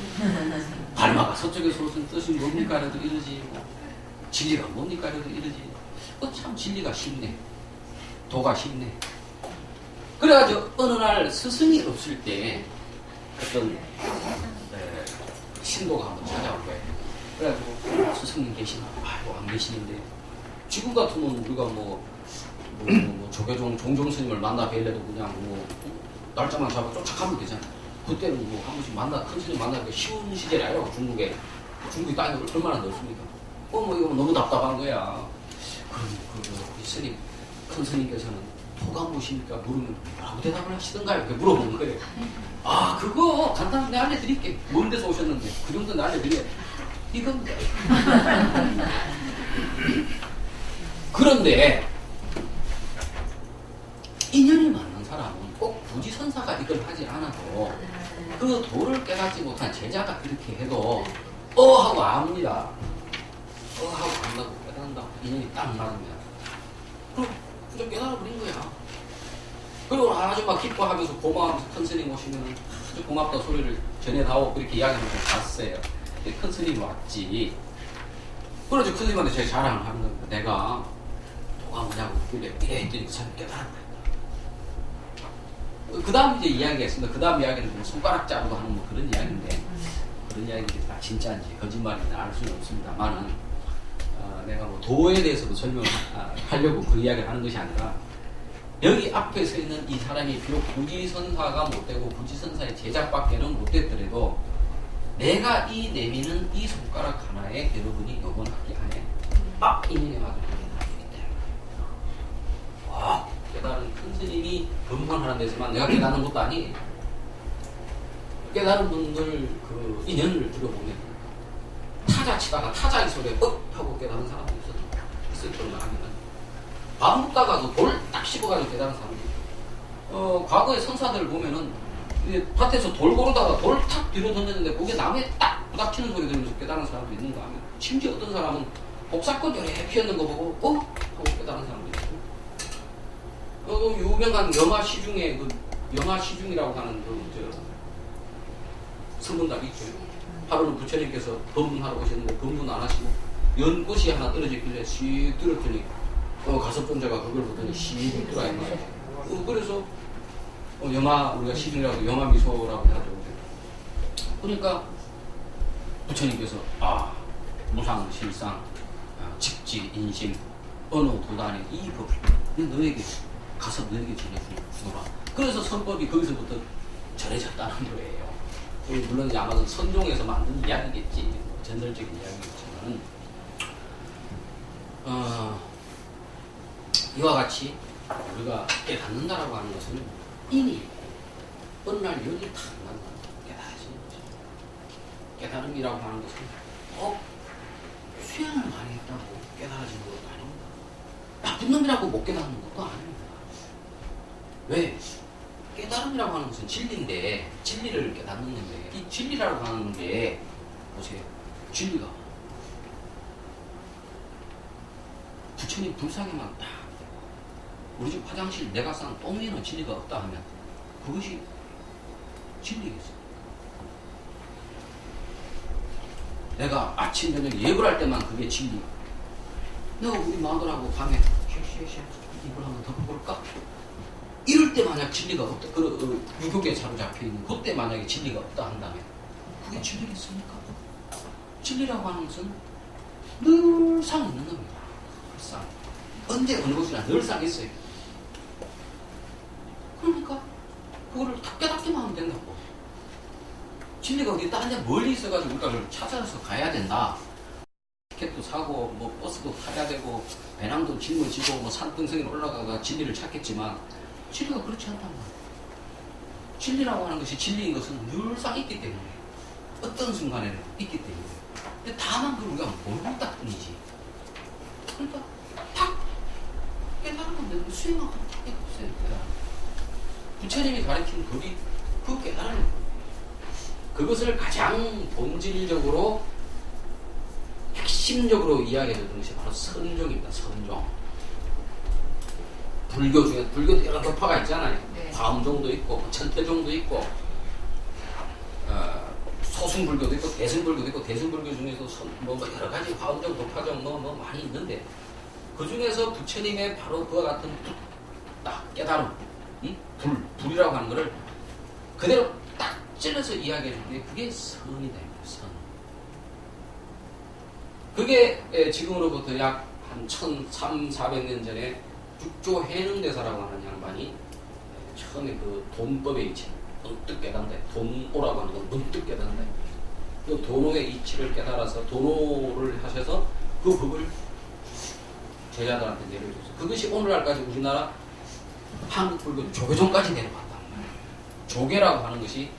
발마가 서쪽에서 오신 뜻이 뭡니까 이래도 이러지 뭐 진리가 뭡니까 이래도 이러지 참 진리가 쉽네. 도가 쉽네. 그래가지고 어느 날 스승이 없을 때 어떤 신도가 한번 찾아올 거예요. 그래가지고 스승님 계시나? 아이고 안 계시는데 지금 같으면 우리가 뭐 조계종 종종 스님을 만나 뵐래도 그냥 뭐 날짜만 잡아 쫓아가면 되잖아. 그때는 뭐 한 번씩 큰 스님 만나기 쉬운 시절이 아니라고. 중국이 땅이 얼마나 넓습니까? 뭐 이거 너무 답답한 거야. 그럼 그 스님 큰 스님께서는 도가 무엇입니까? 물으면 뭐라고 대답을 하시던가요? 이렇게 물어보는 거예요. 아, 그거 간단하게 내가 알려드릴게. 먼 데서 오셨는데 그 정도는 알려드려. 이겁니다. 그런데 인연이 맞는 사람은 꼭 구지선사가 이걸 하지 않아도 그 도를 깨닫지 못한 제자가 그렇게 해도 하고 압니다. 하고 안다고 깨닫는다고 인연이 딱 맞으면 그럼 그저 깨달아버린 거야. 그리고 아주 막 기뻐하면서 고마워하면서 큰 스님 오시면 아주 고맙다 소리를 전해다오 그렇게 이야기하면서 갔어요. 큰 스님이 왔지. 그래서 큰 스님한테 제가 자랑을 하는 겁니다. 내가 도가 뭐냐고 이래 했더니 그 사람이 깨달았다. 그 다음 이제 이야기가 있습니다. 그 다음 이야기는 뭐 손가락 자르고 하는 뭐 그런 이야기인데 그런 이야기들이 다 진짜인지 거짓말인지 알 수는 없습니다만은 내가 뭐 도에 대해서도 설명을 하려고 그 이야기를 하는 것이 아니라 여기 앞에 서 있는 이 사람이 비록 부지선사가 못되고 부지선사의 제작밖에는 못됐더라도 내가 이 내미는 이 손가락 하나에 여러분이 이번 학기 안에 인연에 맞을 깨달을 수 있다. 깨달은 큰 스님이 법문하는 데서만 내가 깨닫는 것도 아니에요. 깨달은 분들 그 인연을 들어보면 타자 치다가 타자의 소리에 하고 깨달은 사람도 있을 거라 하면은 밥 먹다가도 돌 딱 씹어가지고 깨달은 사람도 있고 과거의 선사들을 보면은 밭에서 돌 고르다가 돌 탁 뒤로 던졌는데 그게 나무에 딱 부닥치는 소리 들으면서 깨달은 사람도 있는가 하면 심지어 어떤 사람은 복사꽃 요래 피었는 거 보고 하고 깨달은 사람도 있고 유명한 영화 시중에 영화 시중이라고 하는 선문답이 있죠. 하루는 부처님께서 법문하러 오셨는데 법문 안 하시고 연꽃이 하나 떨어지길래 씩 들었더니 가섭존자가 그걸 보더니 씩 들어있는 거예요. 그래서 영화 우리가 시중이라고 영화 미소라고 하죠. 그러니까 부처님께서 무상 실상 직지 인심 어느 도단에 이 법을 너에게 가서 너에게 전해주노라. 그래서 선법이 거기서부터 전해졌다는 거예요. 물론 이제 아마도 선종에서 만든 이야기겠지. 전설적인 이야기겠지만 이와 같이 우리가 깨닫는다라고 하는 것은 인이 어느 날 여기 탁 만나 깨달아지는 거죠. 깨달음이라고 하는 것은 수행을 많이 했다고 깨달아지는 것도 아닙니다. 나쁜 놈이라고 못 깨닫는 것도 아닙니다. 왜? 깨달음이라고 하는 것은 진리인데 진리를 깨닫는 건데 이 진리라고 하는 게 보세요. 진리가 부처님 불상에만 딱 우리 집 화장실 내가 싼 똥에는 진리가 없다 하면 그것이 진리겠어. 내가 아침 저녁 예불 할 때만 그게 진리. 내가 우리 마누라하고 밤에 이불 한번 덮어볼까? 이럴 때 만약 진리가 없다, 유교계에 사로잡혀 있는 그때 만약에 진리가 없다 한다면 그게 진리겠습니까? 진리라고 하는 것은 늘상 있는 겁니다. 늘상. 언제 어느 곳이나 늘상 있어요. 그러니까 그거를 딱 깨닫기만 하면 된다고. 진리가 어디 딴 데 멀리 있어가지고 우리가 그걸 찾아서 가야 된다. 티켓도 사고 뭐 버스도 타야 되고 배낭도 짊어지고 뭐 산등성에 올라가가 진리를 찾겠지만 진리가 그렇지 않단 말이에요. 진리라고 하는 것이 진리인 것은 늘상 있기 때문에 어떤 순간에는 있기 때문에 근데 다만 그걸 우리가 모르고 있다 뿐이지. 그러니까 탁 깨달으면 되는 수행하고 탁 깨달으면 부처님이 가르친 법이 그 깨달은 거예요. 그것을 가장 본질적으로 핵심적으로 이야기해줬던 것이 바로 선종입니다. 선종. 불교 중에 불교도 여러 교파가 있잖아요. 네. 화엄종도 있고 천태종도 있고 소승불교도 있고 대승불교도 있고 대승불교 중에서 뭐 여러 가지 화엄종, 도파종 뭐 많이 있는데 그 중에서 부처님의 바로 그와 같은 딱 깨달음, 불이라고 하는 것을 그대로 딱 찔러서 이야기해 준 게 그게 선이 됩니다. 선. 그게 지금으로부터 약 한 1300~400년 전에 육조 해능대사라고 하는 양반이 처음에 그 돈법의 이치 문득 깨닫는다. 돈오라고 하는 건 문득 깨닫는다. 그 돈오의 이치를 깨달아서 돈오를 하셔서 그 법을 제자들한테 내려줬어요. 그것이 오늘날까지 우리나라 한국 불교 조계종까지 내려왔단 말이에요. 조계라고 하는 것이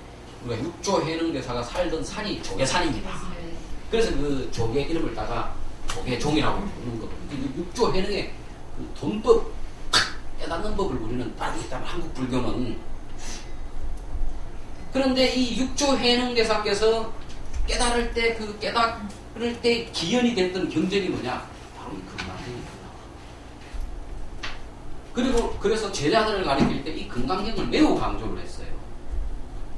우리가 육조 해능대사가 살던 산이 조계산입니다. 그래서 그 조계 이름을 따가 조계종이라고 부르는 거거든요. 육조 해능의 그 돈법, 깨닫는 법을 우리는 따르고 있다면 한국 불교는 그런데 이 육조 해능대사께서 깨달을 때 그 깨달을 때 기현이 됐던 경전이 뭐냐? 바로 이 금강경입니다. 그리고 그래서 제자들을 가리킬 때 이 금강경을 매우 강조를 했어요.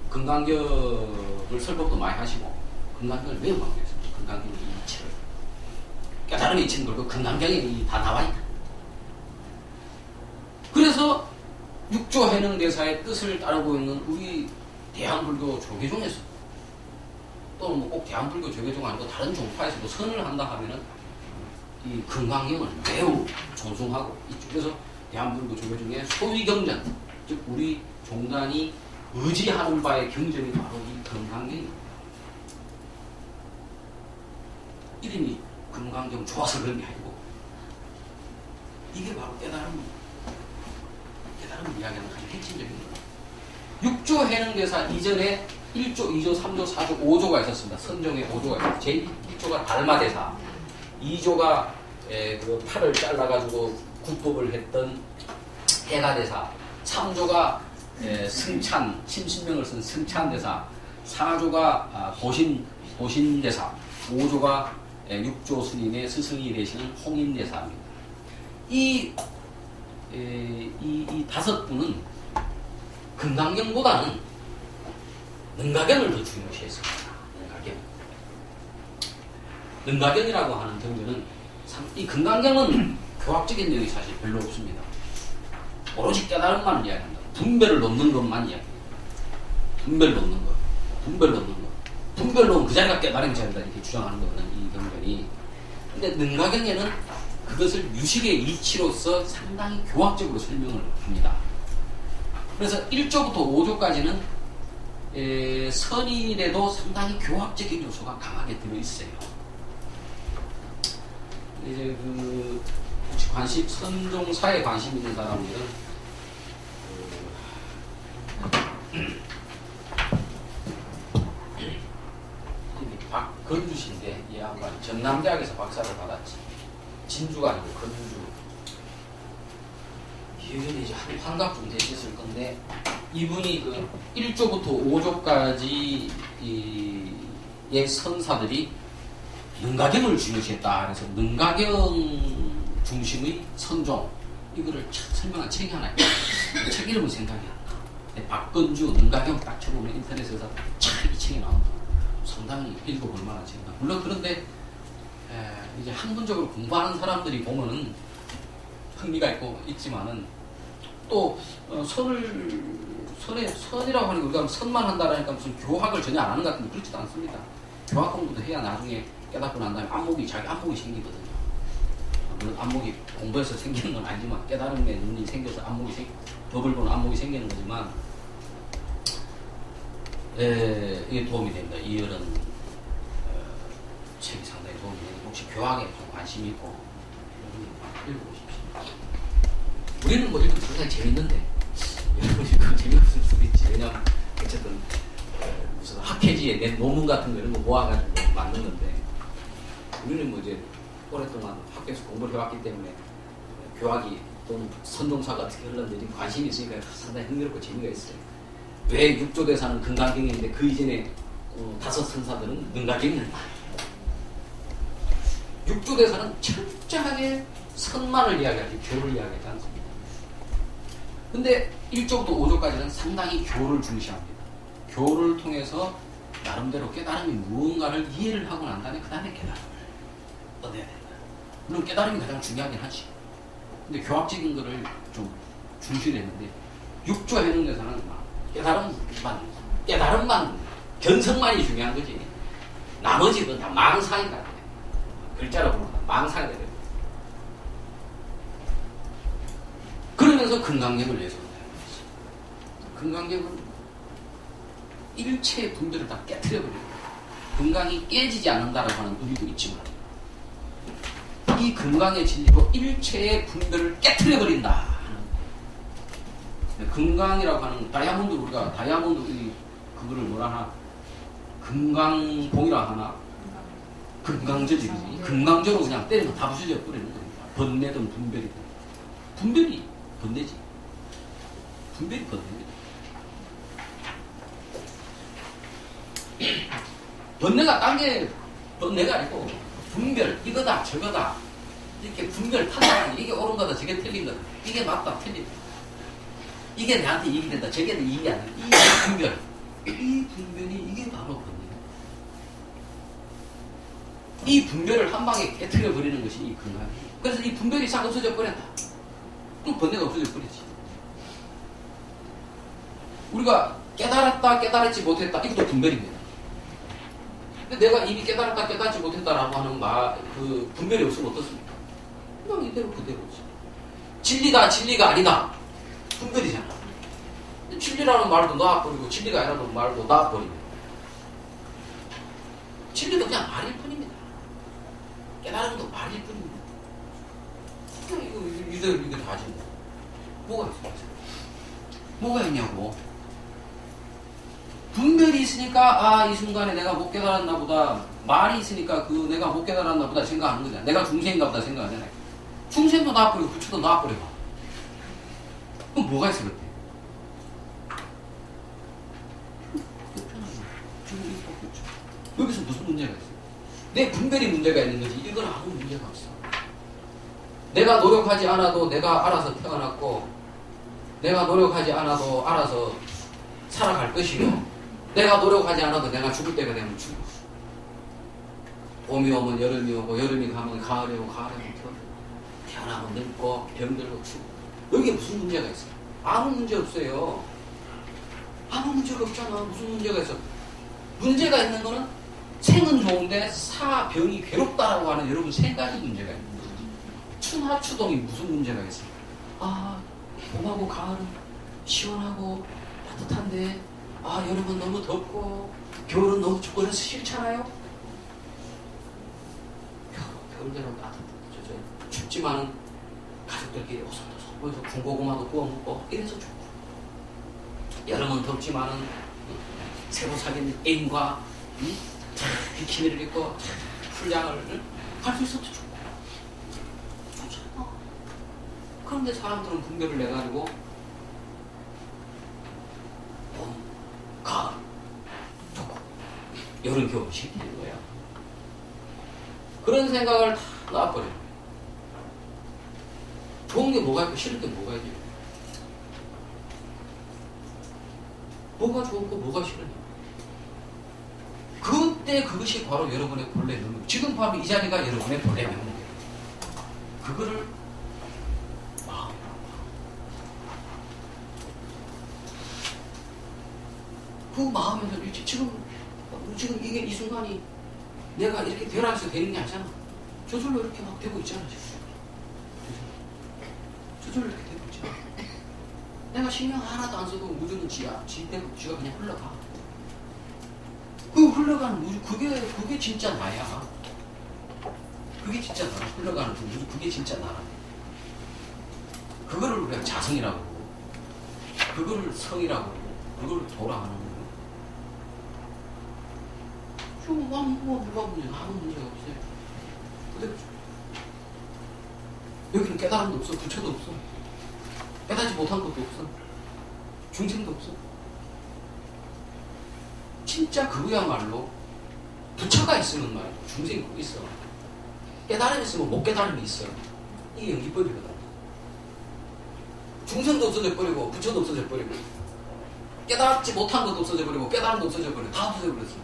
금강경을 설법도 많이 하시고 금강경을 매우 강조했어요. 금강경의 이치를 깨달음의 이치는 그렇고 금강경에 다 나와 있다. 그래서 육조 해능대사의 뜻을 따르고 있는 우리 대한불교 조계종에서 또는 뭐 꼭 대한불교 조계종 아니고 다른 종파에서도 선을 한다 하면은 이 금강경을 매우 존중하고 있죠. 그래서 대한불교 조계종의 소위경전, 즉 우리 종단이 의지하는 바의 경전이 바로 이 금강경입니다. 이름이 금강경 좋아서 그런 게 아니고 이게 바로 깨달음을 이야기하는 가장 핵심적인 거예요. 6조 해능대사 이전에 1조, 2조, 3조, 4조, 5조가 있었습니다. 선종의 5조가 있었습니다. 제1조가 달마대사, 2조가 그 팔을 잘라가지고 국법을 했던 해가대사, 3조가 승찬, 심신명을 쓴 승찬대사, 4조가 보신대사, 5조가 6조 스님의 스승이 되시는 홍인대사입니다. 이 다섯 분은 금강경보다는 능가경을 더 중요시했습니다. 능가경이라고 하는 경전은 이 금강경은 교학적인 내용이 사실 별로 없습니다. 오로지 깨달음만 이야기한다. 분별을 놓는 것만 이야기합니다. 분별 놓는 것. 분별 놓으면 그 자리가 깨달음이 자리다 이렇게 주장하는 거는 이 경전이. 근데 능가경에는 그것을 유식의 이치로서 상당히 교학적으로 설명을 합니다. 그래서 1조부터 5조까지는 선인이라도 상당히 교학적인 요소가 강하게 들어있어요. 이제 혹시 선종사에 관심 있는 사람들은 박건주씨인데 이 양반 전남대학에서 박사를 받았지. 진주가 아니고 건주. 예전에 이제 한 환갑쯤 되셨을 건데 이분이 그 1조부터 5조까지의 선사들이 능가경을 중요시했다. 그래서 능가경 중심의 선종 이거를 설명한 책이 하나 있어요. 책 이름은 생각이 안 나. 박건주 능가경 딱 쳐보면 인터넷에서 이 책이 나온다. 상당히 읽어볼 만한 책이다. 물론 그런데 이제 학문적으로 공부하는 사람들이 보면은 흥미가 있지만은 또 선이라고 하니 우리가 선만 한다라니까 무슨 교학을 전혀 안 하는 것 같은데 그렇지도 않습니다. 교학 공부도 해야 나중에 깨닫고 난 다음에 자기 안목이 생기거든요. 물론 안목이 공부해서 생기는 건 아니지만 깨달음의 눈이 생겨서 법을 보는 안목이 생기는 거지만 이게 도움이 됩니다. 이런 책이 상당히 도움이 됩니다. 혹시 교학에 좀 관심이 있고 읽어보십시오. 우리는 뭐 읽으면 상당히 재밌는데 여러분이 그거 재미없을 수도 있지. 왜냐면 어쨌든 무슨 학회지에 낸 논문 같은 거 이런 거 모아가지고 만든 건데 우리는 뭐 이제 오랫동안 학교에서 공부를 해왔기 때문에 교학이 또는 선종사가 어떻게 흘렀는지 관심이 있으니까 상당히 흥미롭고 재미가 있어요. 왜 6조 대사는 금강경인데 그 이전에 다섯 선사들은 능가경이었나? 6조 대사는 철저하게 선만을 이야기하지 교를 이야기하지 않습니다. 근데 1조부터 5조까지는 상당히 교를 중시합니다. 교를 통해서 나름대로 깨달음이 무언가를 이해를 하고 난 다음에 그 다음에 깨달음을 얻어야 된다. 물론 깨달음이 가장 중요하긴 하지. 근데 교학적인 거를 좀 중시를 했는데 6조 해능대사는 깨달음만 견성만이 중요한 거지. 나머지 건 다 망상이다. 글자로 보면 망상이다. 그러면서 금강경을 내세운다. 금강경은 일체의 분들을 다 깨트려버립니다. 금강이 깨지지 않는다라고 하는 의미도 있지만 이 금강의 진리로 일체의 분별을 깨트려버린다. 금강이라고 하는 다이아몬드 우리가 다이아몬드 그거를 뭐라 하나 금강봉이라 하나 금강저지 금강저로 그냥 때리면 다 부서져 버리는 겁니다. 번뇌든 분별이든 분별이 번뇌지. 분별이 번뇌입니다. 번뇌가 딴 게 번뇌가 아니고 분별, 이거다 저거다 이렇게 분별 판단하는 게 이게 옳은 거다 저게 틀린 거다 이게 맞다 틀리다 이게 내한테 이익이 된다 저게 이익이 안 된다 이 분별 이 분별이 이게 바로 번뇌예요. 이 분별을 한 방에 깨트려 버리는 것이 이 근간이에요. 그래서 이 분별이 싹 없어져 버렸다. 그럼 번뇌가 없어져 버리지. 우리가 깨달았다 깨달지 못했다 이것도 분별입니다. 근데 내가 이미 깨달았다 깨달지 못했다라고 하는 그 분별이 없으면 어떻습니까? 그냥 이대로 그대로지. 진리다 진리가 아니다 분별이잖아. 진리라는 말도 놔버리고 진리가 아니라는 말도 놔버리고 진리도 그냥 말일 뿐입니다. 깨달은 것도 말일 뿐입니다. 그냥 이거 다지 뭐가 있어요? 뭐가 있냐고. 분별이 있으니까 이 순간에 내가 못 깨달았나 보다 말이 있으니까 그 내가 못 깨달았나 보다 생각하는 거잖아. 내가 중생인가 보다 생각하잖아요. 중생도 놔버리고 부처도 놔버리고 그럼 뭐가 있어 그때? 여기서 무슨 문제가 있어? 내 분별이 문제가 있는 거지 이건 아무 문제가 없어. 내가 노력하지 않아도 내가 알아서 태어났고 내가 노력하지 않아도 알아서 살아갈 것이고 내가 노력하지 않아도 내가 죽을 때가 되면 죽어. 봄이 오면 여름이 오고 여름이 가면 가을이 오고 가을이 오면 태어나면 늙고 병들고 죽고 여기에 무슨 문제가 있어? 아무 문제 없어요. 아무 문제가 없잖아. 무슨 문제가 있어? 문제가 있는 거는 생은 좋은데 사병이 괴롭다라고 하는 여러분 세 가지 문제가 있는 거예요. 춘하추동이 무슨 문제가 있어? 봄하고 가을은 시원하고 따뜻한데 여름은 너무 덥고 겨울은 너무 춥고 그래서 싫잖아요? 겨울대로 따뜻하죠. 춥지만은 가족들끼리 오손도손 모여서 군고구마도 구워 먹고 이래서 좋고 여름은 덥지만은 새로 사귄 애인과 비키니를 입고 풀장을 갈 수 있어도 좋고 좋잖아. 그런데 사람들은 분별을 내가지고 봄, 가을 좋고 여름, 겨울 싫다는 거야. 그런 생각을 다 놔버려. 좋은 게 뭐가 있고 싫은 게 뭐가 있냐. 뭐가 좋고 뭐가 싫으냐. 그때 그것이 바로 여러분의 본래 능력. 지금 바로 이 자리가 여러분의 본래 능력이에요. 그거를 그 마음에서 지금 이게 이 순간이 내가 이렇게 되라 해서 되는 게 아니잖아. 저절로 이렇게 막 되고 있잖아. 저절로 이렇게 되고 있잖아. 내가 신경 하나도 안 써도 우주는 지가 그냥 흘러가. 그 흘러가는 우주 그게 진짜 나야. 그게 진짜 나. 흘러가는 우주 그게 진짜 나. 그거를 우리가 자성이라고 그러고 그거를 성이라고 그러고 그걸 돌아가는 거예요. 뭐가 문제가 아무 문제가 없어요. 그대로 여기는 깨달음도 없어. 부처도 없어. 깨닫지 못한 것도 없어. 중생도 없어. 진짜 그거야말로 부처가 있으면 말이야. 중생이 꼭 있어. 깨달음이 있으면 못 깨달음이 있어. 이게 연기법이거든. 중생도 없어져 버리고 부처도 없어져 버리고 깨닫지 못한 것도 없어져 버리고 깨달음도 없어져 버리고 다 없어져 버렸어.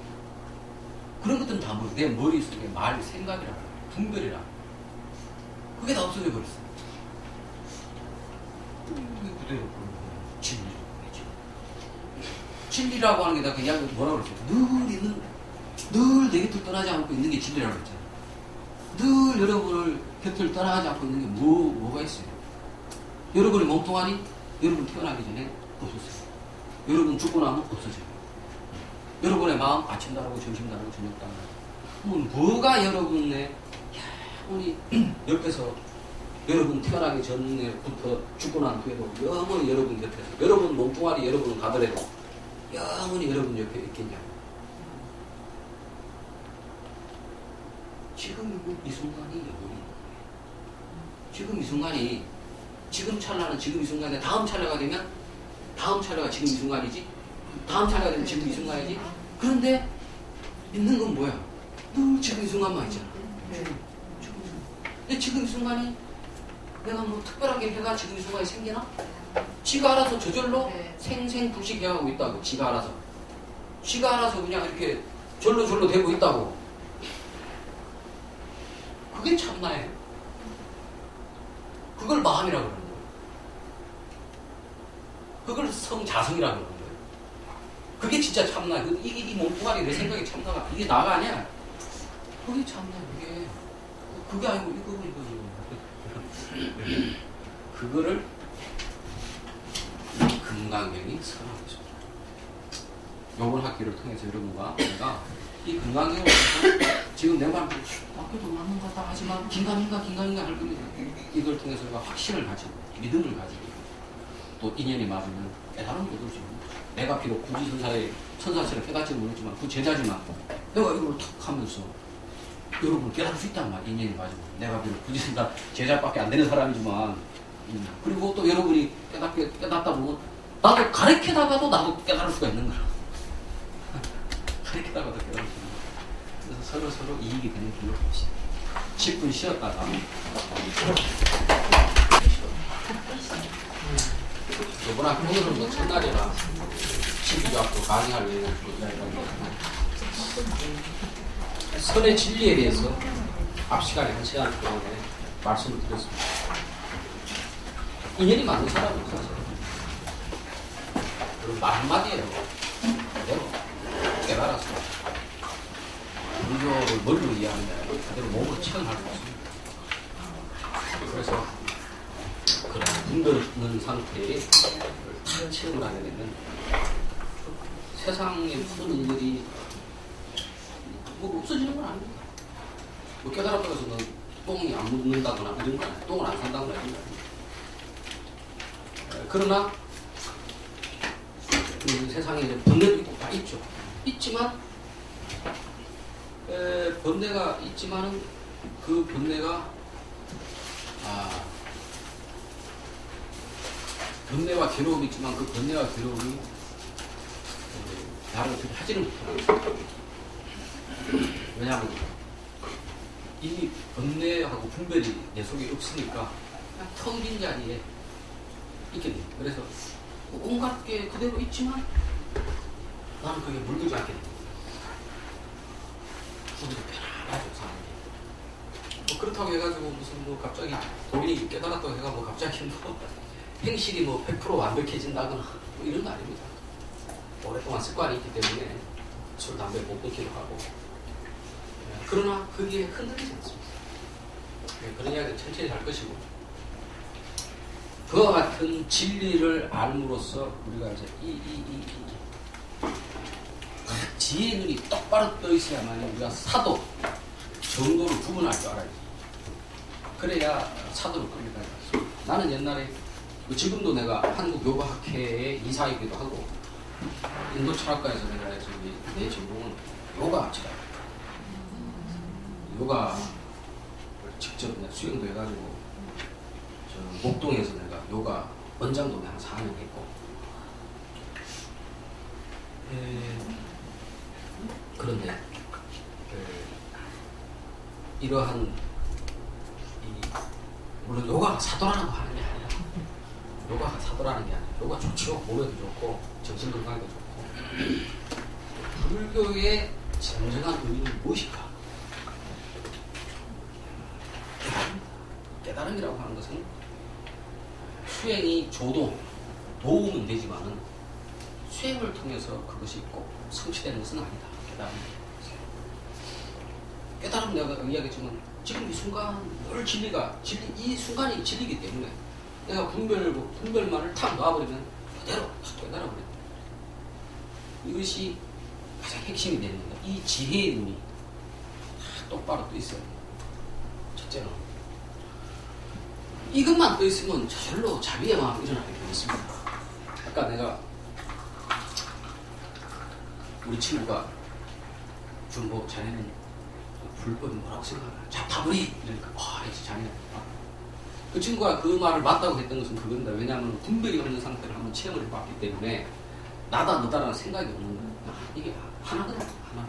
그런 것들은 다 모르고 내 머릿속에 말, 생각이라 분별이라 그게 다 없어져 버렸어. 그대로 진리라고 그러죠. 진리라고 하는 게 내가 그냥 뭐라고 그랬죠? 늘 내 곁을 떠나지 않고 있는 게 진리라고 그랬잖아. 늘 여러분을 곁을 떠나지 않고 있는 게 뭐가 있어요? 여러분이 몸뚱아리, 여러분 태어나기 전에 없었어요. 여러분 죽고 나면 없어져요. 여러분의 마음 아침 다르고 점심 다르고 저녁 다르고 그러면 뭐가 여러분의 우리 옆에서 여러분 태어나기 전에부터 죽고 난 뒤에도 영원히 여러분 곁에서 여러분 몸뚱아리 여러분은 가더라도 영원히 여러분 옆에 있겠냐. 지금 이 순간이 영원히 지금 이 순간이 지금 찰나는 지금 이 순간에 다음 찰나가 되면 다음 찰나가 지금 이 순간이지 다음 찰나가 되면 지금 이 순간이지. 그런데 있는 건 뭐야? 늘 지금 이 순간만 있잖아. 근데 지금 이 순간이 내가 뭐 특별하게 해가 지금 이 순간이 생기나? 지가 알아서 저절로 생생불식해가고 있다고. 지가 알아서. 지가 알아서 그냥 이렇게 절로 되고 있다고. 그게 참나예요. 그걸 마음이라고 그러는 거예요. 그걸 성자성이라고 그러는 거예요. 그게 진짜 참나. 이 몸뚱아리 내 생각이 참나가 이게 나가 아니야. 그게 참나. 그게 아니고 이거. 그거를 금강경이 설명하고 있습니다. 요번 학기를 통해서 여러분과 내가 이 금강경을 지금 내 말도 학교도 맞는 것 같다 하지만 긴가민가 할 겁니다. 이걸 통해서 내가 확신을 가지고 믿음을 가지고 또 인연이 맞으면 깨달음을 얻을 수 있는 거죠. 내가 비록 굳이 천사처럼 깨닫지는 모르지만 그 제자지만 내가 이걸 탁 하면서 여러분을 깨달을 수 있단 말이야. 인연이 맞으면 내가 비록 굳이 제자밖에 안 되는 사람이지만 그리고 또 여러분이 깨닫다 보면 나도 가르치다가도 나도 깨달을 수가 있는 거야. 가르치다가도 깨달을 수 있는 거야. 그래서 서로 이익이 되는 길로 봅시다. 10분 쉬었다가 이번 학기 오늘은 뭐 첫날이라 12조 앞으로 강의할 예정을 선의 진리에 대해서 앞 시간에 1시간 동안에 말씀을 드렸습니다. 인연이 맞는 사람은 없어서 그럼 말 한마디예요. 그대로 깨달아서 불교를 머리로 이해하는 게 아니라 그대로 몸으로 체험할 수 있습니다. 그래서 그런 분별없는 상태에 다 체험을 하게 되면 세상의 모든 일들이 뭐 없어지는 건 아닙니다. 뭐 깨달았다고 해서 너 똥이 안 묻는다거나 이런 거 아니야. 똥을 안 산다거나 이런 거 아니야. 그러나 세상에 이제 번뇌도 있고 다 있죠. 있지만 번뇌가 있지만은 그 번뇌가 번뇌와 괴로움이 있지만 그 번뇌와 괴로움이 나를 어떻게 하지는 못해요. 왜냐하면 이미 번뇌하고 분별이 내 속에 없으니까 그냥 텅 빈 자리에 있게 돼요. 그래서 온갖 게 그대로 있지만 나는 그게 물들지 않게 돼요. 우리도 편안하죠, 사람이. 뭐 그렇다고 해가지고 무슨 뭐 갑자기 본인이 깨달았다고 해가 뭐 갑자기 뭐 행실이 뭐 100% 완벽해진다거나 뭐 이런 거 아닙니다. 오랫동안 습관이 있기 때문에 술, 담배 못 끊기도 하고. 그러나 그게 흔들리지 않습니다. 그런 이야기는 천천히 할 것이고. 그와 같은 진리를 알므로써 우리가 이제 지혜의 눈이 똑바로 떠 있어야만 우리가 사도, 정도를 구분할 줄 알아야 돼. 그래야 사도를 끌리다. 나는 옛날에 지금도 내가 한국요가학회의 이사이기도 하고 인도 철학과에서 내가 내 전공은 요가 철학. 요가를 직접 내가 수행도 해가지고 목동에서 내가 요가 원장도 한 4년 했고 그런데 이러한 물론 요가가 사도라는 거 하는 게 아니라 요가가 사도라는 게 아니라 요가 좋죠. 몸에도 좋고 정신건강에도 좋고 불교의 진정한 의미는 무엇일까? 깨달음이라고 하는 것은 수행이 도움은 되지만은 수행을 통해서 그것이 꼭 성취되는 것은 아니다. 깨달음 내가 이야기했지만 지금 이 순간 늘 이 순간이 진리이기 때문에 내가 분별만을 탁 놔버리면 그대로 탁 깨달아버린다. 이것이 가장 핵심이 되는 겁니다. 이 지혜의 눈이 다 똑바로 떠 있어요. 첫째는 이것만 떠 있으면 저절로 자비의 마음이 일어나게 되어 있습니다. 아까 내가 우리 친구가 준보 자네는 불법이 뭐라고 생각하나? 자타불이 이러니까 이제 자네 그 친구가 그 말을 맞다고 했던 것은 그겁니다. 왜냐하면 분별이 없는 상태를 한번 체험을 해봤기 때문에 나다 너다라는 생각이 없는 거예요. 이게 하나거든요. 하나.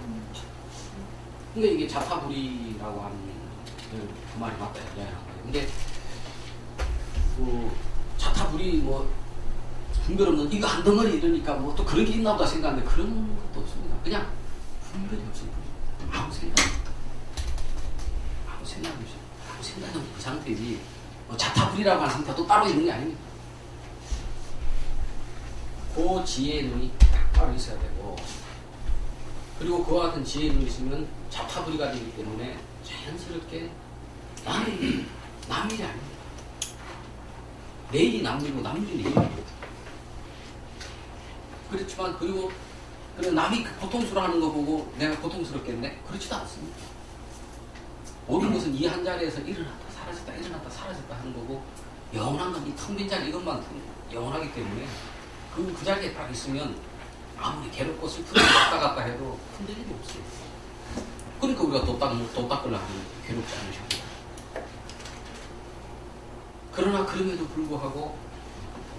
근데 이게 자타불이라고 하는 그 말이 맞다 이야기하는 거예요. 근데 그 자타불이 뭐 분별 없는 이거 한 덩어리 이러니까 뭐 또 그런 게 있나 보다 생각하는데 그런 것도 없습니다. 그냥 분별이 없을 뿐입니다. 아무 생각 없다. 아무 생각 없이 아무 생각 없는 그 상태지 뭐 자타불이라고 하는 상태가 또 따로 있는 게 아닙니다. 그 지혜의 눈이 따로 있어야 되고 그리고 그와 같은 지혜의 눈이 있으면 자타불이가 되기 때문에 자연스럽게 남일이 아닙니다. 내일이 남일이고 남일이 내일이고 그렇지만 그리고 남이 고통스러워하는 거 보고 내가 고통스럽겠네? 그렇지도 않습니다. 모든 것은 이 한 자리에서 일어났다 사라졌다 일어났다 사라졌다 하는 거고 영원한 건 이 텅 빈 자리 이것만 영원하기 때문에 그 자리에 딱 있으면 아무리 괴롭고 슬프고 왔다 갔다 해도 흔들림이 없어요. 그러니까 우리가 도 닦으려고 하면 괴롭지 않으십니다. 그러나 그럼에도 불구하고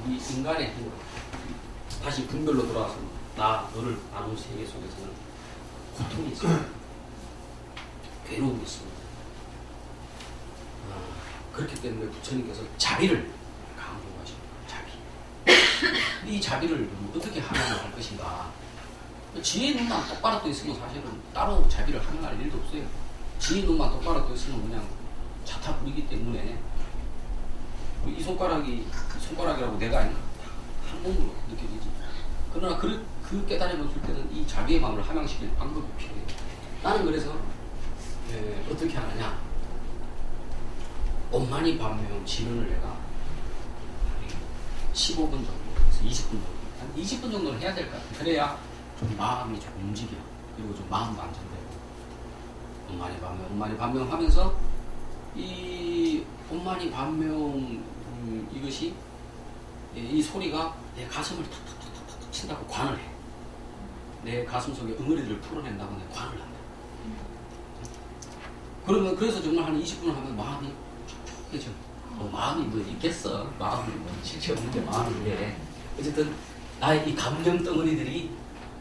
우리 인간의 행동 다시 분별로 돌아와서 나 너를 나눈 세계 속에서는 고통이 있습니다. 괴로움이 있습니다. 그렇기 때문에 부처님께서 자비를 강조하십니다. 자비. 이 자비를 어떻게 하나할 것인가. 지혜의 눈만 똑바로 떠 있으면 사실은 따로 자비를 하나할 일도 없어요. 지혜의 눈만 똑바로 떠 있으면 그냥 자타불이기 때문에 이 손가락이라고 내가 아닌가 한 몸으로 느껴지지. 그러나 그 깨달음을 줄 때는 이 자비의 마음을 함양시킬 방법이 필요해요. 나는 그래서 어떻게 하느냐. 엄만이 반명 진언을 내가 15분 정도에서 20분 정도 한 20분 정도는 해야 될 것 같아요. 그래야 좀 마음이 좀 움직여. 그리고 좀 마음도 안정되고 엄만이 반명 하면서 이 엄만이 반명 이것이 이 소리가 내 가슴을 탁탁탁탁 친다고 관을 해. 내 가슴 속에 응어리들을 풀어낸다고 내 관을 한다. 그러면 그래서 정말 한 20분을 하면 마음이 촉촉해져. 뭐 마음이 뭐 있겠어. 마음이 뭐 실체 없는데 마음인데 어쨌든 나의 이 감정 덩어리들이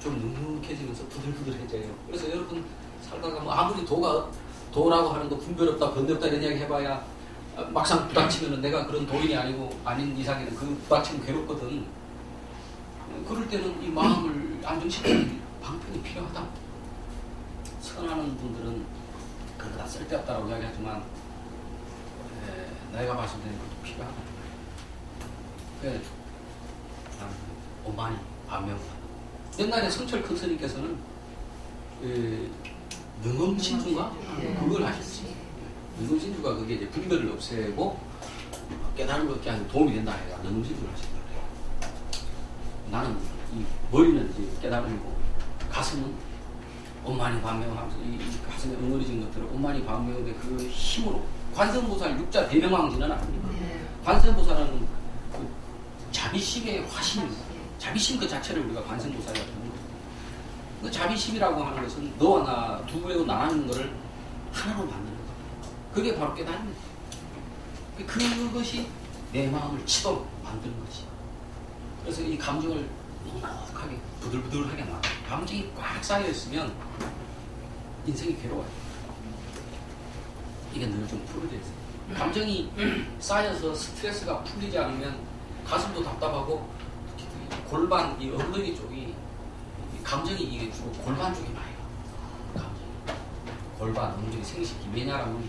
좀 눅눅해지면서 부들부들해져요. 그래서 여러분 살다가 뭐 아무리 도라고 하는 거 분별 없다 번뇌 없다 이런 이야기 해봐야 막상 부닥치면은 내가 그런 도인이 아닌 이상에는 그 부닥치면 괴롭거든. 그럴 때는 이 마음을 안정시키는 방편이 필요하다. 선하는 분들은 그거 다 쓸데없다라고 이야기하지만 내가 봤을 때는 그것도 필요하다. 그래, 오만이 반명. 옛날에 성철 큰 스님께서는 능엄신주가 그걸 하셨지. 능엄신주가 그게 이제 분별을 없애고 깨달음을 얻게 하는 도움이 된다 해가 능엄신주를 하신다 그래요. 나는 이 머리는 이제 깨달음이고 가슴은 엄만이 반명하면서 이 가슴에 응어리진 것들을 엄만이 반명의 그 힘으로 관세음보살 육자 대명왕지는 아닙니다. 관세음보살은 그 자비심의 화신입니다. 자비심 그 자체를 우리가 관세음보살이라고 부르는 거예요. 그 자비심이라고 하는 것은 너와 나 두 배로 나누는 것을 하나로 만드는 거예요. 그게 바로 깨달음입니다. 그것이 내 마음을 치도록 만드는 거지. 그래서 이 감정을 넉넉하게 부들부들하게 막 감정이 꽉 쌓여있으면 인생이 괴로워요. 이게 늘 좀 풀어져 있어요. 감정이 쌓여서 스트레스가 풀리지 않으면 가슴도 답답하고 골반, 이 엉덩이 쪽이 감정이 이게 주로 골반 쪽이 많이 와요. 감정이. 골반, 엉덩이 생식기. 왜냐하면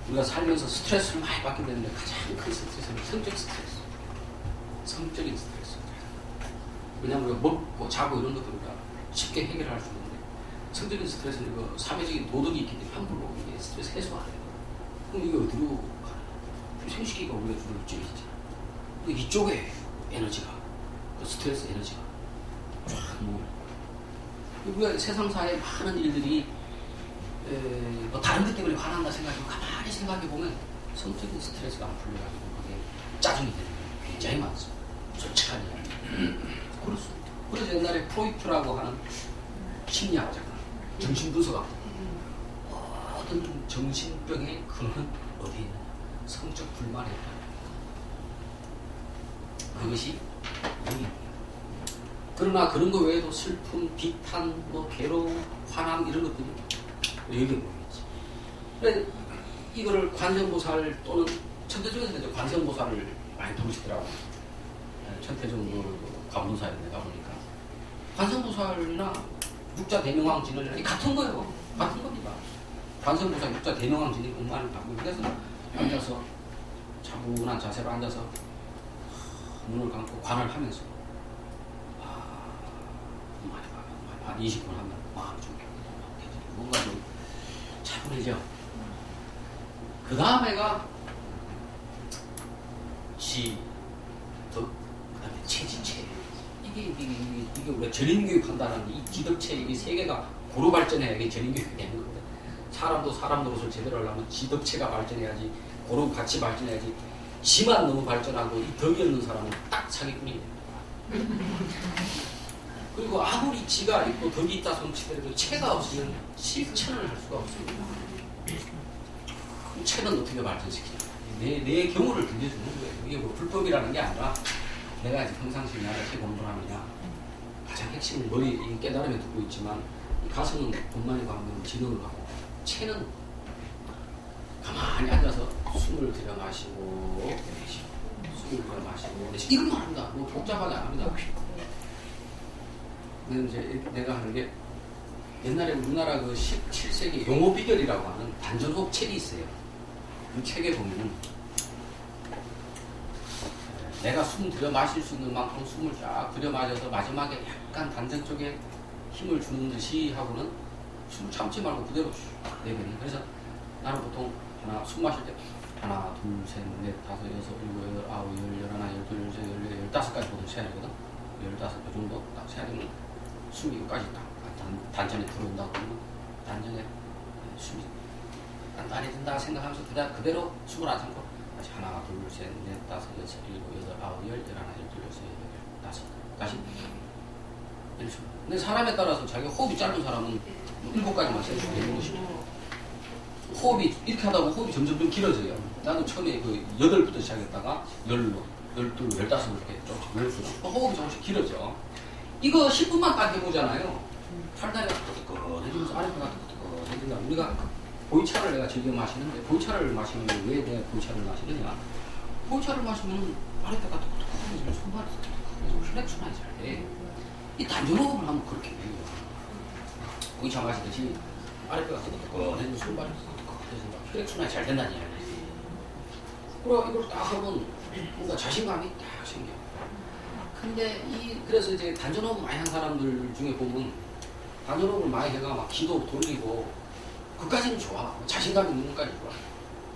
우리가 살면서 스트레스를 많이 받게 되는데 가장 큰 스트레스는 성적 스트레스. 성적인 스트레스. 왜냐하면 우리가 먹고 자고 이런 것들을 우리가 쉽게 해결할 수 있는데 성적인 스트레스는 이거 사회적인 도덕이 있기 때문에 함부로 이게 스트레스 해소가 안 돼요. 그럼 이게 어디로 가나요? 생식기가 우리가 주로 이쪽에 있잖아요. 이쪽에 에너지가, 그 스트레스 에너지가 쫙 모여요. 우리가 세상사의 많은 일들이 뭐 다른 것 때문에 화난다 생각하면 가만히 생각해보면 성적인 스트레스가 안 풀려가지고 그게 짜증이 되는 게 굉장히 많습니다. 솔직한 이야기. 그렇습니다. 그래서 옛날에 프로이트라고 하는 심리학자가 정신분석학 모든 정신병의 근원은 어디에 있느냐? 성적 불만에 있다. 그것이 영입니다. 그러나 그런 거 외에도 슬픔, 비탄, 뭐 괴로움, 화남 이런 것들이 여기 보이겠지. 그래 이거를 관세음보살 또는 천태종에서 이제 관세음보살을 많이 부르시더라고. 천태종 관문사에 내가 보니까 관세음보살이나 육자 대명왕진을 같은 거예요. 같은 겁니다. 관세음보살 육자 대명왕진이 공간을 받고 그래서 앉아서 차분한 자세로 앉아서 눈을 감고 관을 하면서 한 20분 하면 마음이 좀 뭔가 좀 차분해져. 그 다음에가 지, 덕, 그 다음에 체지체. 이게 우리가 전인교육 한다는 이 지덕체 이 세 개가 고루 발전해야 이게 전인교육이 되는 거거든. 사람도 사람 노릇을 제대로 하려면 지덕체가 발전해야지, 고루 같이 발전해야지. 지만 너무 발전하고 이 덕이 없는 사람은 딱 사기꾼이에요. 그리고 아무리 지가 있고 덕이 있다 손치더라도 체가 없으면 실천을 할 수가 없습니다. 그럼 체는 어떻게 발전시키냐? 내 경우를 들려주는 거예요. 이게 뭐 불법이라는 게 아니라 내가 이제 평상시에 나를 어떻게 공부를 하느냐. 가장 핵심은 머리 깨달음에 듣고 있지만 이 가슴은 돈만이 가면 지능을 가고 체는 가만히 앉아서 숨을 들여 마시고 내쉬고 숨을 들여 마시고 내쉬고 이것만 합니다. 뭐 복잡하게 안 합니다. 근데 이제 내가 하는 게 옛날에 우리나라 그 17세기 용호 비결이라고 하는 단전호흡 책이 있어요. 그 책에 보면은 내가 숨 들여 마실 수 있는 만큼 숨을 쫙 들여 마셔서 마지막에 약간 단전 쪽에 힘을 주는 듯이 하고는 숨을 참지 말고 그대로 내뱉는. 그래서 나는 보통 숨 마실 때 하나, 둘, 셋, 넷, 다섯, 여섯, 일곱, 여덟, 아홉, 열, 열하나, 열둘, 열셋, 열네, 열다섯까지 보통 세야 되거든. 15, 그 정도 딱 세야 되면 숨이 여기까지 딱 단전에 들어온다고 그러면 단전에 숨이 단단해진다 생각하면서 그대로 숨을 안 참고 다시 하나, 둘, 셋, 넷, 다섯, 여섯, 일곱, 여덟, 아홉, 열, 열하나, 열둘, 열셋, 열네, 다섯 다시 이렇게. 근데 사람에 따라서 자기가 호흡이 짧은 사람은 7가지만 세고 되는 것이고 호흡이 이렇게 하다 보면 호흡이 점점 좀 길어져요. 나도 처음에 그 8부터 시작했다가 10로, 12, 15 이렇게 조금씩 늘었어요. 호흡이 조금씩 길어져. 이거 10분만 딱 해보잖아요. 팔다리가 뜨끈해지면서 아랫배가 뜨끈해진다. 우리가 보이차를 내가 즐겨 마시는데 보이차를 마시면 왜 내가 보이차를 마시느냐? 보이차를 마시면 아랫배가 뜨끈해지면 손발이 뜨끈해지고 혈액순환이 잘 돼. 이 단전호흡을 하면 그렇게 돼요. 보이차 마시듯이 아랫배가 뜨끈해지면 손발이 뜨끈해진다. 혈액순환이 잘 된다는 얘기야. 그럼 이걸 딱 하면 뭔가 자신감이 딱 생겨. 근데 그래서 이제 단전호흡 많이 한 사람들 중에 보면 단전호흡을 많이 해가 막 기도 돌리고 그까지는 좋아. 자신감 있는 것까지 좋아.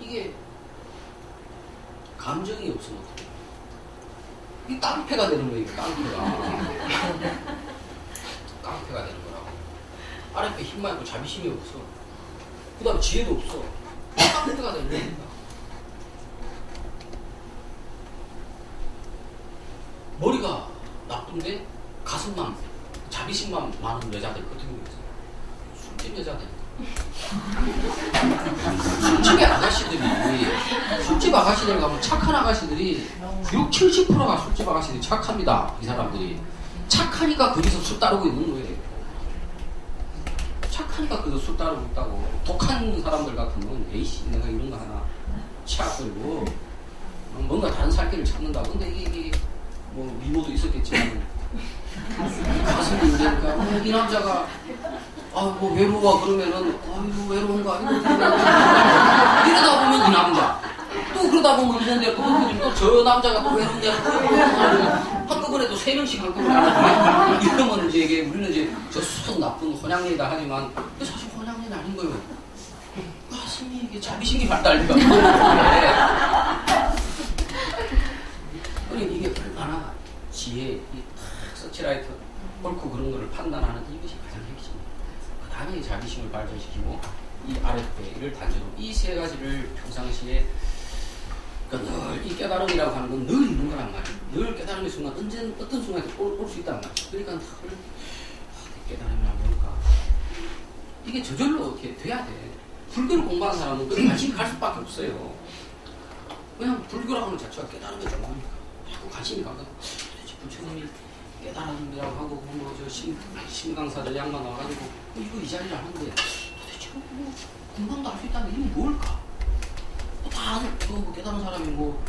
이게 감정이 없으면 어떡해. 이게 깡패가 되는 거예요. 깡패가. 깡패가 되는 거라고. 아랫배 힘만 있고 자비심이 없어. 그 다음에 지혜도 없어. 깡패가 되는 거니까. 머리가 나쁜데 가슴만 자비심만 많은 여자들 어떻게 보겠어요? 술집 여자들. 술집 아가씨들 가면 착한 아가씨들이 60, 70%가 술집 아가씨들이 착합니다. 이 사람들이 착하니까 거기서 술 따르고 있는 거예요. 착하니까 거기서 술 따르고 있다고. 독한 사람들 같으면 에이씨 내가 이런 거 하나 치아끌고 뭔가 다른 살길을 찾는다. 근데 이게 뭐 미모도 있었겠지만 가슴이 인데니까 이 남자가 뭐 외로워 그러면은 아이고 외로운가 이러다 보면 이 남자 또 그러다 보면 이런데 또 저 남자가 또 외로운데 한꺼번에도 3명씩 한꺼번에 하는데 이러면 이제 이게 우리는 이제 저 수석 나쁜 혼양이다 하지만 사실 혼양이는 아닌 거예요. 가슴이 이게 자비심이 발달니까 이게 얼마나 지혜, 이 서치라이트, 옳고 그런 거를 판단하는 이것이 가장 핵심이에요. 그 다음에 자비심을 발전시키고 이 아랫배를 단전으로 이 세 가지를 평상시에 그러니까 늘 이 깨달음이라고 하는 건 늘 있는 거란 말이에요. 늘 깨달음의 순간 언제 어떤 순간에 올 수 있단 말이에요. 그러니까 늘 깨달음이란 뭘까? 이게 저절로 이렇게 돼야 돼. 불교를 공부하는 사람은 그 관심이 갈 수밖에 없어요. 그냥 불교라고 하는 자체가 깨달음의 전문이니까. 자꾸 관심이 가거든. 도대체 부처님이 깨달음이라고 하고 뭐저 심강사들 양반 와가지고 이거 이 자리를 하는데 도대체 뭐 금방도 알 수 있다는 이게 뭘까? 다 뭐 깨달은 사람이 뭐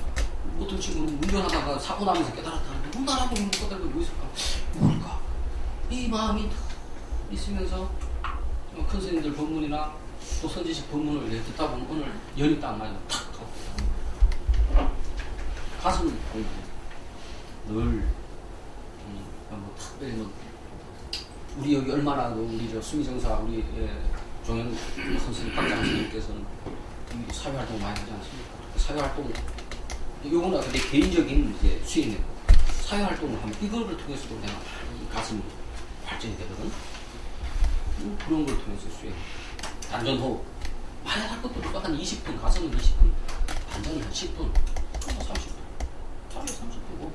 어떤 친구는 운전하다가 사고 나면서 깨달았다는데 나라고 못 깨달고 뭐 있을까? 뭘까? 이 마음이 있으면서 큰 스님들 법문이나 또 선지식 법문을 듣다 보면 오늘 연이 딱 맞아 탁 터져. 가슴 공부 늘 뭐 특별히 뭐 우리 여기 얼마나 우리 저 수미정사 우리 종현 선생님 박장 선생님께서는 사회활동 많이 하지 않습니까? 사회활동 요거는 내 개인적인 이제 수행이고 사회활동을 하면 이거를 통해서도 내가 이 가슴이 발전이 되거든. 그런 걸 통해서 수행. 단전호흡 많이 할 것도 없고 한 20분 가슴은 20분 단전은 한 10분 뭐 30분 하루에 30분 뭐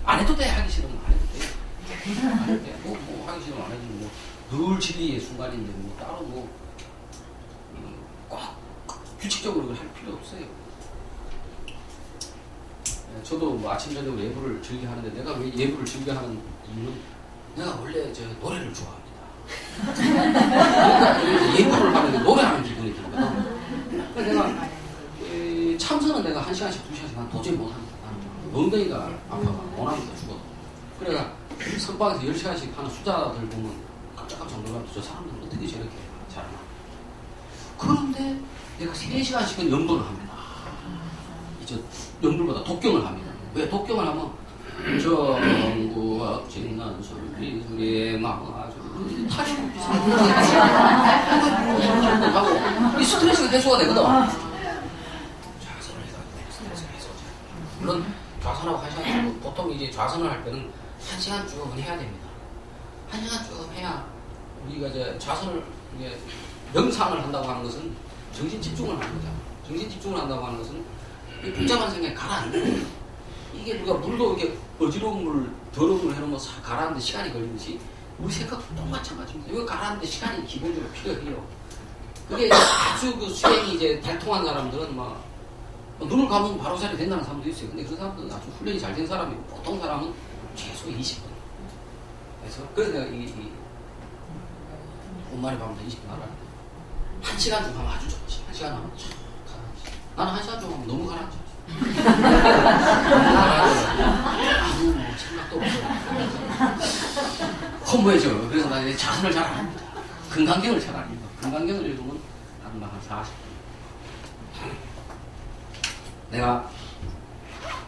안 해도 돼. 하기 싫으면 안 해도 돼. 안 해도 돼. 뭐 하기 싫으면 안 해도 늘 진리의 순간인데 뭐 따로 뭐 꼭 규칙적으로 그걸 할 필요 없어요. 저도 뭐 아침 저녁 예불을 즐겨 하는데 내가 왜 예불을 즐겨 하는 이유는 내가 원래 저 노래를 좋아합니다. 그러니까 예불을 하는데 노래하는 기분이 들거든. 그래서 내가 참선은 내가 1시간씩 2시간씩 난 도저히 못합니다. 엉덩이가 아파가 원합니다. 죽어도. 그래가 선방에서 10시간씩 하는 수자들 보면 깜짝깜짝 놀라면서 저 사람들은 어떻게 저렇게 잘하나. 그런데 내가 3시간씩은 연불을 합니다. 이제 연불보다 독경을 합니다. 왜 독경을 하면 정구학 진난 술리술의 마마주 타령 비슷한 하고 이 스트레스가 해소가 되거든. 좌선을 해가지고 스트레스가 해소가. 물론 좌선하고 1시간 보통 이제 좌선을 할 때는 1시간 쭉 해야 됩니다. 1시간 쭉 해야 우리가 이제 좌선을 이제 명상을 한다고 하는 것은 정신 집중을 하는 거잖아. 정신 집중을 한다고 하는 것은 이 복잡한 생각이 가라앉는. 이게 우리가 물도 이렇게 어지러운 물, 더러운 물 해놓으면 가라앉는데 시간이 걸리듯이 우리 생각도 똑마찬가지입니다. 이거 가라앉는데 시간이 기본적으로 필요해요. 그게 아주 그 수행이 이제 달통한 사람들은 막 눈을 감으면 바로 자리 된다는 사람도 있어요. 근데 그런 사람들은 아주 훈련이 잘 된 사람이고 보통 사람은 최소 20분. 그래서 내가 이 온만에 밤새 20분 하라. 1시간 좀 하면 아주 좋지. 1시간 하면 참 가라앉지. 나는 1시간 좀 하면 너무 가라앉지. 아무 뭐 생각도 없어. 허무해져. 그래서 나 이제 자선을 잘 안 합니다. 금강경을 잘 안 합니다. 금강경을 읽으면 한 40분. 내가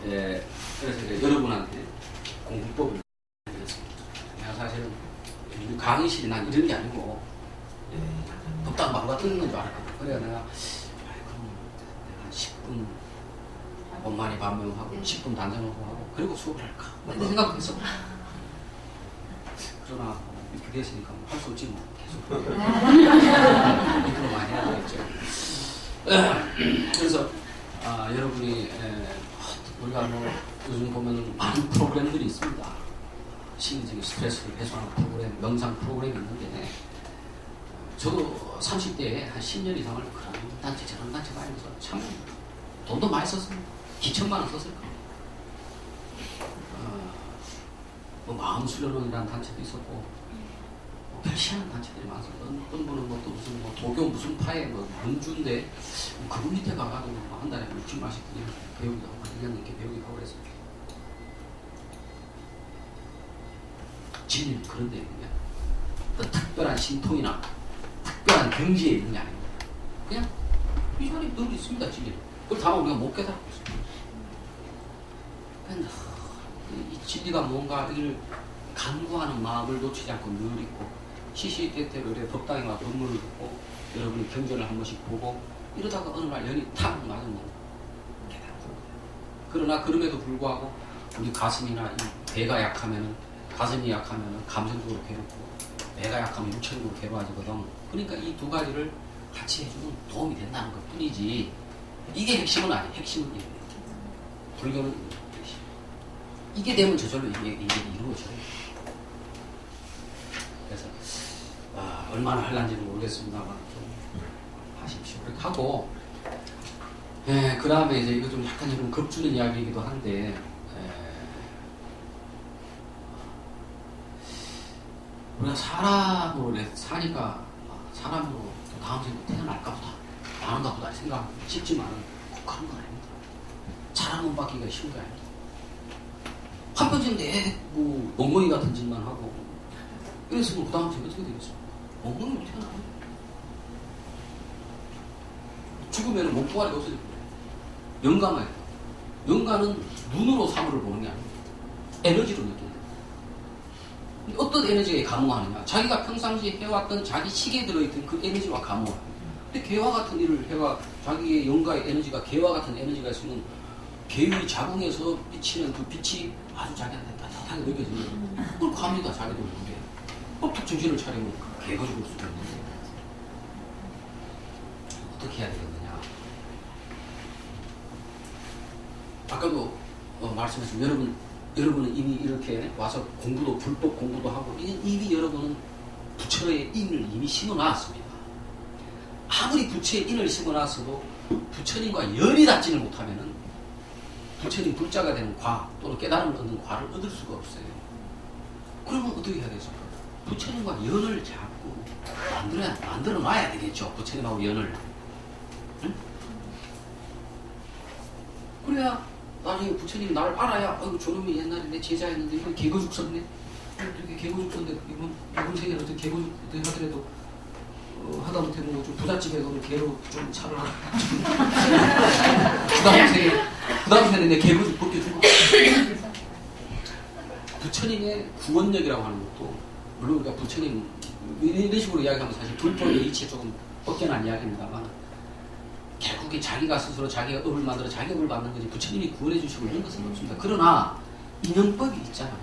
그래서 이제 여러분한테 공부법을 드렸습니다. 내가 사실은 강의실이 난 이런 게 아니고 법당 마루가 뜯는 줄 알았거든. 그래야 내가 그럼 내가 10분 원만히 반명하고 10분 단전하고 하고 그리고 수업을 할까 이런 생각했어. 그러나 이렇게 됐으니까 할 수 없지 뭐 계속 이대로 많이 해야 되겠죠. 그래서 여러분이 우리가 뭐 요즘 보면 많은 프로그램들이 있습니다. 심리적인 스트레스를 해소하는 프로그램, 명상 프로그램이 있는데 저도 30대에 한 10년 이상을 그런 단체 저런 단체 다니면서 참 돈도 많이 썼습니다. 기천만 원 썼을 겁니다. 뭐 마음 수련원이라는 단체도 있었고 별시하는 단체들이 많습니다. 어떤 분은 뭐 또 무슨 뭐 도교 무슨 파의 뭐 문주인데 그분 밑에 가가지고 뭐 한 달에 60만씩 배우기도 하고 1년 넘게 배우기도 하고 그랬습니다. 진리는 그런 데 있는 게 어떤 특별한 신통이나 특별한 경지에 있는 게 아닙니다. 그냥 이 자리에 늘 있습니다. 진리는. 그걸 다만 우리가 못 깨닫고 있습니다. 그런데 이 진리가 뭔가를 간구하는 마음을 놓치지 않고 늘 있고 시시때때로 법당에 와 법문을 듣고 여러분이 경전을 한 번씩 보고 이러다가 어느 날 연이 탁 맞으면 깨닫고. 그러나 그럼에도 불구하고 우리 가슴이나 이 배가 약하면은 가슴이 약하면은 감정적으로 괴롭고 배가 약하면 육체적으로 괴로워지거든. 그러니까 이 두 가지를 같이 해주면 도움이 된다는 것 뿐이지 이게 핵심은 아니에요. 핵심은 이거예요. 불교는 핵심. 이게 되면 저절로 이게 이루어져요. 그래서 얼마나 할란지는 모르겠습니다만 좀 하십시오. 그렇게 하고 그 다음에 이제 이거 좀 약간 이런 겁주는 이야기이기도 한데 우리가 사람으로 사니까 사람으로 다음 생에 태어날까 보다 나는가 보다 생각 싶지만 꼭 그런 건 아닙니다. 사람은 받기가 쉬운 거 아닙니다. 한평생 뭐 멍멍이 같은 짓만 하고 이랬으면 그 다음 생에 어떻게 되겠습니까? 멍멍이로 태어나는 거예요. 죽으면 몸뚱아리가 없어질 거예요. 영감이에요. 영감은 눈으로 사물을 보는 게 아닙니다. 에너지로 느끼는 거예요. 어떤 에너지에 감흥하느냐? 자기가 평상시에 해왔던 자기 시계에 들어있던 그 에너지와 감흥합니다. 근데 개와 같은 일을 해와 자기의 영가의 에너지가 개와 같은 에너지가 있으면 개의 자궁에서 비치는 그 빛이 아주 자기한테 따뜻하게 느껴지는 거예요. 그걸 갑니다. 자기도 모르게. 꼭 정신을 차리면 개가 죽을 수도 있는데 어떻게 해야 되겠느냐? 아까도 말씀하신 여러분은 이미 이렇게 와서 공부도 불법 공부도 하고 이미 여러분은 부처의 인을 이미 심어놨습니다. 아무리 부처의 인을 심어놨어도 부처님과 열이 닿지를 못하면은 부처님 불자가 되는 과 또는 깨달음을 얻는 과를 얻을 수가 없어요. 그러면 어떻게 해야 되죠? 부처님과 연을 자꾸 만들어 놔야 되겠죠. 부처님하고 연을. 응? 그래야 나중에 부처님이 나를 알아야 저놈이 옛날에 내 제자였는데 이건 개거죽 썼네. 이렇게 개거죽 썼는데 이번 생에는 어떻게 개거죽 하더라도 하다못해 뭐 좀 부잣집에 가면 개로 좀 차를 그 다음 생에 내 개거죽 벗겨주고 부처님의 구원력이라고 하는 것도 물론 우리가 부처님 이런 식으로 이야기하면 사실 불법의 이치에 조금 벗겨난 이야기입니다만 결국에 자기가 스스로 자기가 업을 만들어 자기 업을 만든 거지 부처님이 구원해 주시고 이런 것은 없습니다. 그러나 인연법이 있잖아요.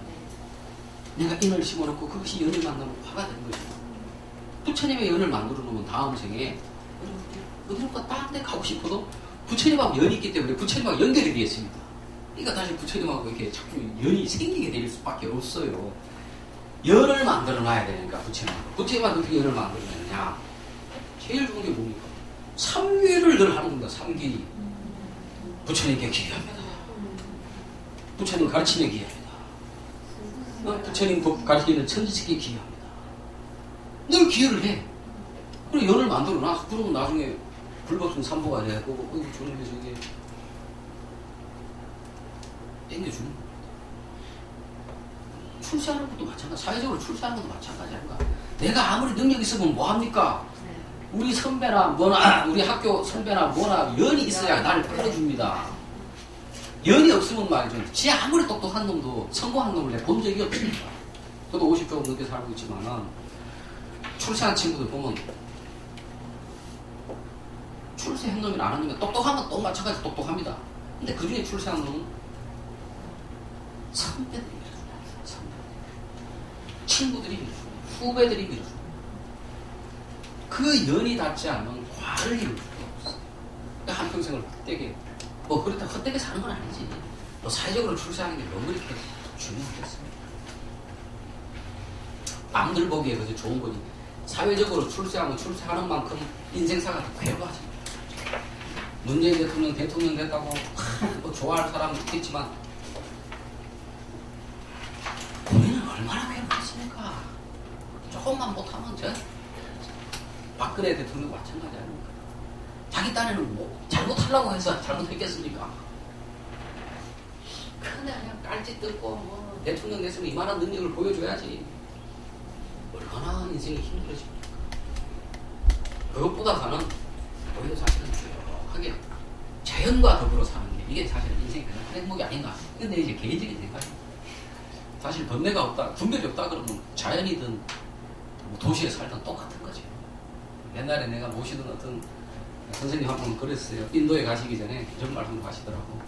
내가 인을 심어놓고 그것이 연을 만나면 화가 되는 거죠. 부처님의 연을 만들어 놓으면 다음 생에 어디론가 딴 데 가고 싶어도 부처님하고 연이 있기 때문에 부처님하고 연결이 되어 있습니다. 그러니까 다시 부처님하고 이렇게 자꾸 연이 생기게 될 수밖에 없어요. 연을 만들어 놔야 되니까 부처님하고 어떻게 연을 만들어 내느냐? 제일 좋은 게 뭡니까? 삼귀를 늘 하는 겁니다. 삼귀. 부처님께 기여합니다. 부처님 가르침에 기여합니다. 부처님 법 가르치는 천지식에 기여합니다. 늘 기여를 해. 그리고 연을 만들어 놔서 그러면 나중에 불법성 삼보가 되고 저놈이 저게 땡겨주는 거예요. 출세하는 것도 마찬가지. 사회적으로 출세하는 것도 마찬가지 아닌가? 내가 아무리 능력이 있으면 뭐합니까? 우리 선배나 뭐나 우리 학교 선배나 뭐나 연이 있어야 나를 끌어줍니다. 연이 없으면 말이죠. 지 아무리 똑똑한 놈도 성공한 놈을 내가 본 적이 없습니다. 저도 50 조금 넘게 살고 있지만은 출세한 친구들 보면 출세한 놈이나 안 한 놈이 똑똑한 건 또 마찬가지 똑똑합니다. 근데 그 중에 출세한 놈은 선배들이 밀어줍니다. 친구들이 밀어줍니다. 후배들이 밀어줍니다. 그 연이 닿지 않으면 과를 이룰 수가 없어. 그러니까 한평생을 헛되게 그렇다고 헛되게 사는 건 아니지. 사회적으로 출세하는 게 너무 이렇게 중요하겠습니까? 남들 보기에 그저 좋은 거지. 사회적으로 출세하는 만큼 인생사가 더 괴로워하지. 문재인 대통령 됐다고 뭐 좋아할 사람은 있겠지만 본인은 얼마나 괴로웠습니까? 조금만 못하면 박근혜 대통령 마찬가지 아닙니까? 자기 딴에는 뭐 잘못하려고 해서 잘못했겠습니까? 근데 그냥 깔짓 뜯고 뭐 대통령 됐으면 이만한 능력을 보여줘야지. 얼마나 인생이 힘들어집니까? 그것보다는 오히려 사실은 조용하게 자연과 더불어 사는 게 이게 사실 인생의 가장 큰 행복이 아닌가. 근데 이제 개인적인 생각입니다. 사실 번뇌가 없다, 분별이 없다 그러면 자연이든 뭐 도시에 살든 똑같은 거지. 옛날에 내가 모시던 어떤 선생님 한 분 그랬어요. 인도에 가시기 전에 이런 말씀 하시더라고.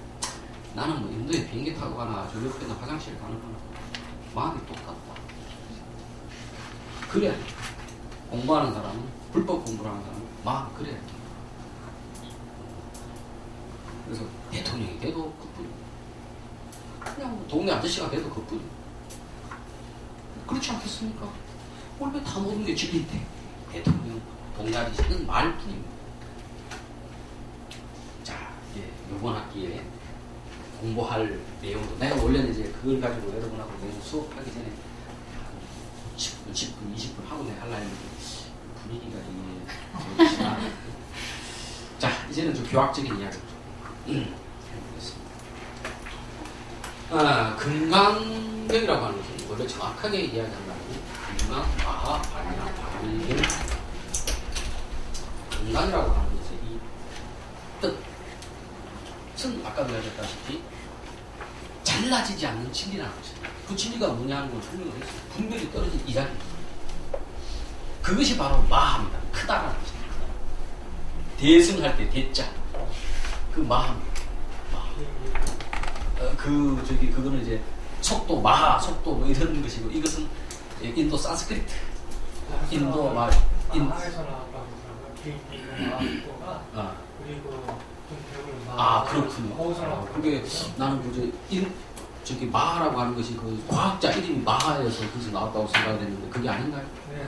나는 뭐 인도에 비행기 타고 가나 저 옆에 있는 화장실 가는 거나 마음이 똑같다. 그래. 공부하는 사람은 불법 공부를 하는 사람은 마음이 그래. 그래서 대통령이 돼도 그뿐. 그냥 뭐 동네 아저씨가 돼도 그뿐. 그렇지 않겠습니까? 원래 다 모든 게 진리인데 대통령, 동네 아저씨는 말뿐입니다. 자, 이제 이번 학기에 공부할 내용도 내가 원래는 이제 그걸 가지고 여러분하고 내일 수업하기 전에 10분, 20분 하고 내가 하려고 했는데 분위기가 이게 좋지 않아. 자, 이제는 좀 교학적인 이야기를 해보겠습니다. 금강경이라고 하는 것은 원래 정확하게 이야기한다면 금강, 마하, 발야, 발경. 금강이라고 하는 것은 이 뜻은 아까도 이야기했다시피 잘라지지 않는 진리라는 것입니다. 그 진리가 뭐냐는 걸 설명을 했어요. 분별이 떨어진 이 자리. 그것이 바로 마합니다. 크다라는 것입니다. 대승할 때 대자. 그 마합니다. 그거는 이제 속도, 마하, 속도 뭐 이런 것이고, 이것은 인도 산스크리트. 인도 말. 마하에서 나왔다고 마하가 그리고 그렇군요. 그게 나는 저기 마하라고 하는 것이 그 과학자 이름이 마하여서 그래서 나왔다고 생각했는데 그게 아닌가요? 네.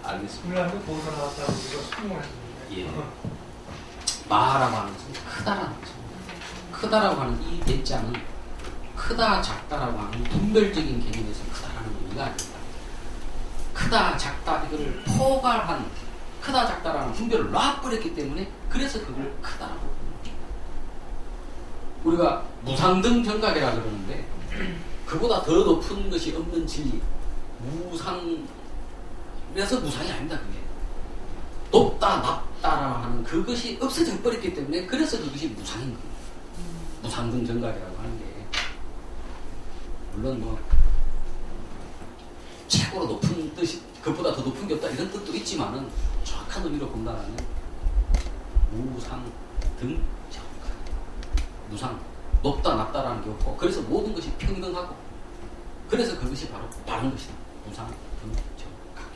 알겠습니다. 우리나라도 거기서 나왔다고 이거 설명을 했습니다. 예. 마하라고 하는 것은 크다라는 것입니다. 크다라고 하는 이 대자는 크다, 작다라고 하는 분별적인 개념에서 크다라는 의미가 아닙니다. 크다, 작다 이거를 포괄한 크다, 작다라는 분별을 놔버렸기 때문에 그래서 그걸 크다라고 합니다. 우리가 무상등 정각이라 그러는데 그보다 더 높은 것이 없는 진리 무상 그래서 무상이 아닙니다. 그게 높다 낮다라고 하는 그것이 없어져 버렸기 때문에 그래서 그것이 무상인 겁니다. 무상등 정각이라고 하는 게 물론 뭐 최고로 높은 뜻이 그것보다 더 높은 게 없다 이런 뜻도 있지만은 정확한 의미로 본다면 무상등 정각 무상 높다 낮다라는 게 없고 그래서 모든 것이 평등하고 그래서 그것이 바로 바른 것이다. 무상등 정각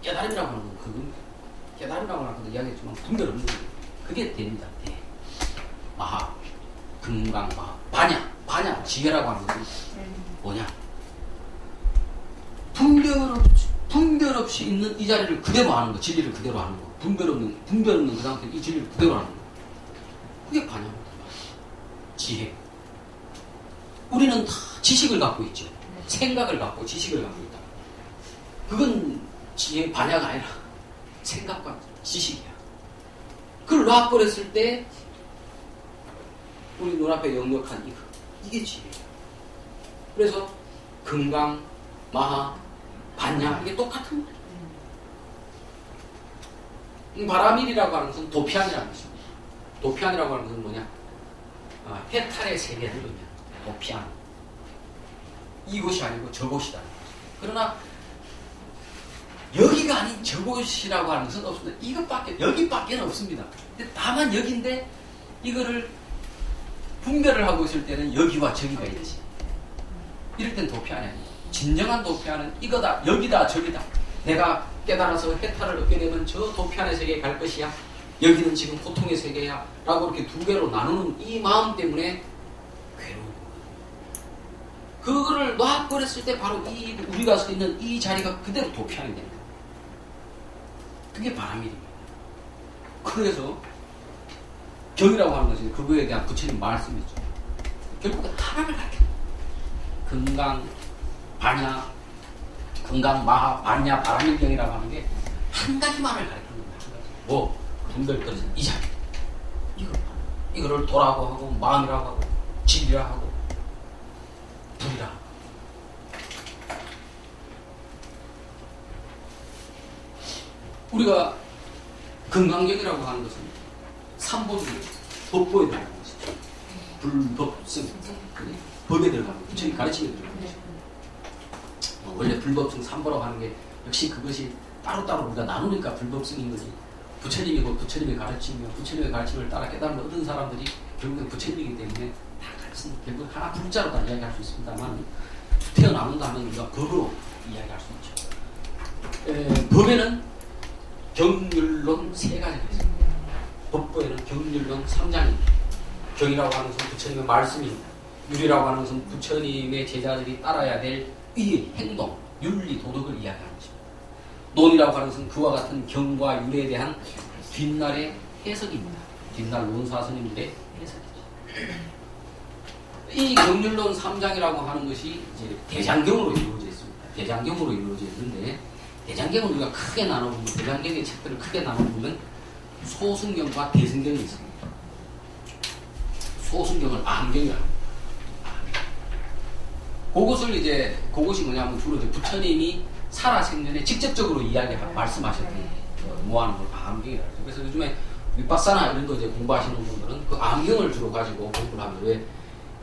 깨달음이라고 하는 건 그겁니다. 깨달음이라고 하는 것도 이야기했지만 분별 없는 거예요. 그게 됩니다. 대. 마하 금강 마하 반야 지혜라고 하는 것은 뭐냐 분별 없이 있는 이 자리를 그대로 하는 거, 진리를 그대로 하는 거, 분별 없는 그 상태에 이 진리를 그대로 하는 거. 그게 반야입니다. 지혜. 우리는 다 지식을 갖고 있죠. 생각을 갖고 지식을 갖고 있다. 그건 지혜 반야가 아니라 생각과 지식이야. 그걸 놔버렸을 때 우리 눈앞에 역력한 이게 지혜야. 그래서 금강, 마하, 반야 이게 똑같은 거예요. 바라밀이라고 하는 것은 도피안이라는 것입니다. 도피안이라고 하는 것은 뭐냐? 해탈의 세계들은요. 도피안. 이곳이 아니고 저곳이다. 그러나 여기가 아닌 저곳이라고 하는 것은 없습니다. 여기밖에 없습니다. 근데 다만 여기인데 이거를 분별을 하고 있을 때는 여기와 저기가 있지. 이럴 땐 도피안이 아니에요. 진정한 도피안은 이거다, 여기다, 저기다. 내가 깨달아서 해탈을 얻게 되면 저 도피안의 세계에 갈 것이야. 여기는 지금 고통의 세계야. 라고 이렇게 두 개로 나누는 이 마음 때문에 괴로운 거예요. 그거를 놔버렸을 때 바로 우리가 서 있는 이 자리가 그대로 도피안이 됩니다. 그게 바람일입니다. 그래서 경이라고 하는 것은 그거에 대한 부처님 말씀이죠. 결국은 하나를 가르쳐요. 금강, 반야, 금강, 마하, 반야, 바람일경이라고 하는 게 한 가지만을 가르치는 겁니다. 뭐 분별 떨어진 이 자리. 이거를 도라고 하고 마음이라고 하고 진리라 하고 불이라 하고. 우리가 금강경이라고 하는 것은 삼보주 법보에 들어가는 것이죠. 불법승 법에 들어가는 것, 부처님 가르침에 들어가는 것이죠. 원래 불법승 삼보라고 하는 게 역시 그것이 따로따로 우리가 나누니까 불법승인 거지. 부처님이고 부처님의 가르침이며 부처님의 가르침을 따라 깨달음을 얻은 사람들이 결국은 부처님이기 때문에 다 같은 결국 하나 불자로 다 이야기할 수 있습니다만 태어나는다면 우리가 법으로 이야기할 수 있죠. 법에는 경율론 3가지가 있습니다. 법보에는 경율론 3장입니다. 경이라고 하는 것은 부처님의 말씀입니다. 율이라고 하는 것은 부처님의 제자들이 따라야 될 의, 행동, 윤리, 도덕을 이야기하는 것입니다. 논이라고 하는 것은 그와 같은 경과 율에 대한 뒷날의 해석입니다. 뒷날 논사스님들의 해석이죠. 이 경율론 3장이라고 하는 것이 이제 대장경으로 이루어져 있습니다. 대장경으로 이루어져 있는데, 대장경을 우리가 크게 나눠보면, 대장경의 책들을 크게 나눠보면 소승경과 대승경이 있습니다. 소승경을 암경이라고 합니다. 그것이 뭐냐면 주로 이제 부처님이 살아생전에 직접적으로 말씀하셨던 모아놓은 걸 암경이라고 해요. 그래서 요즘에 윗바사나 이런 거 이제 공부하시는 분들은 그 암경을 주로 가지고 공부를 하면, 왜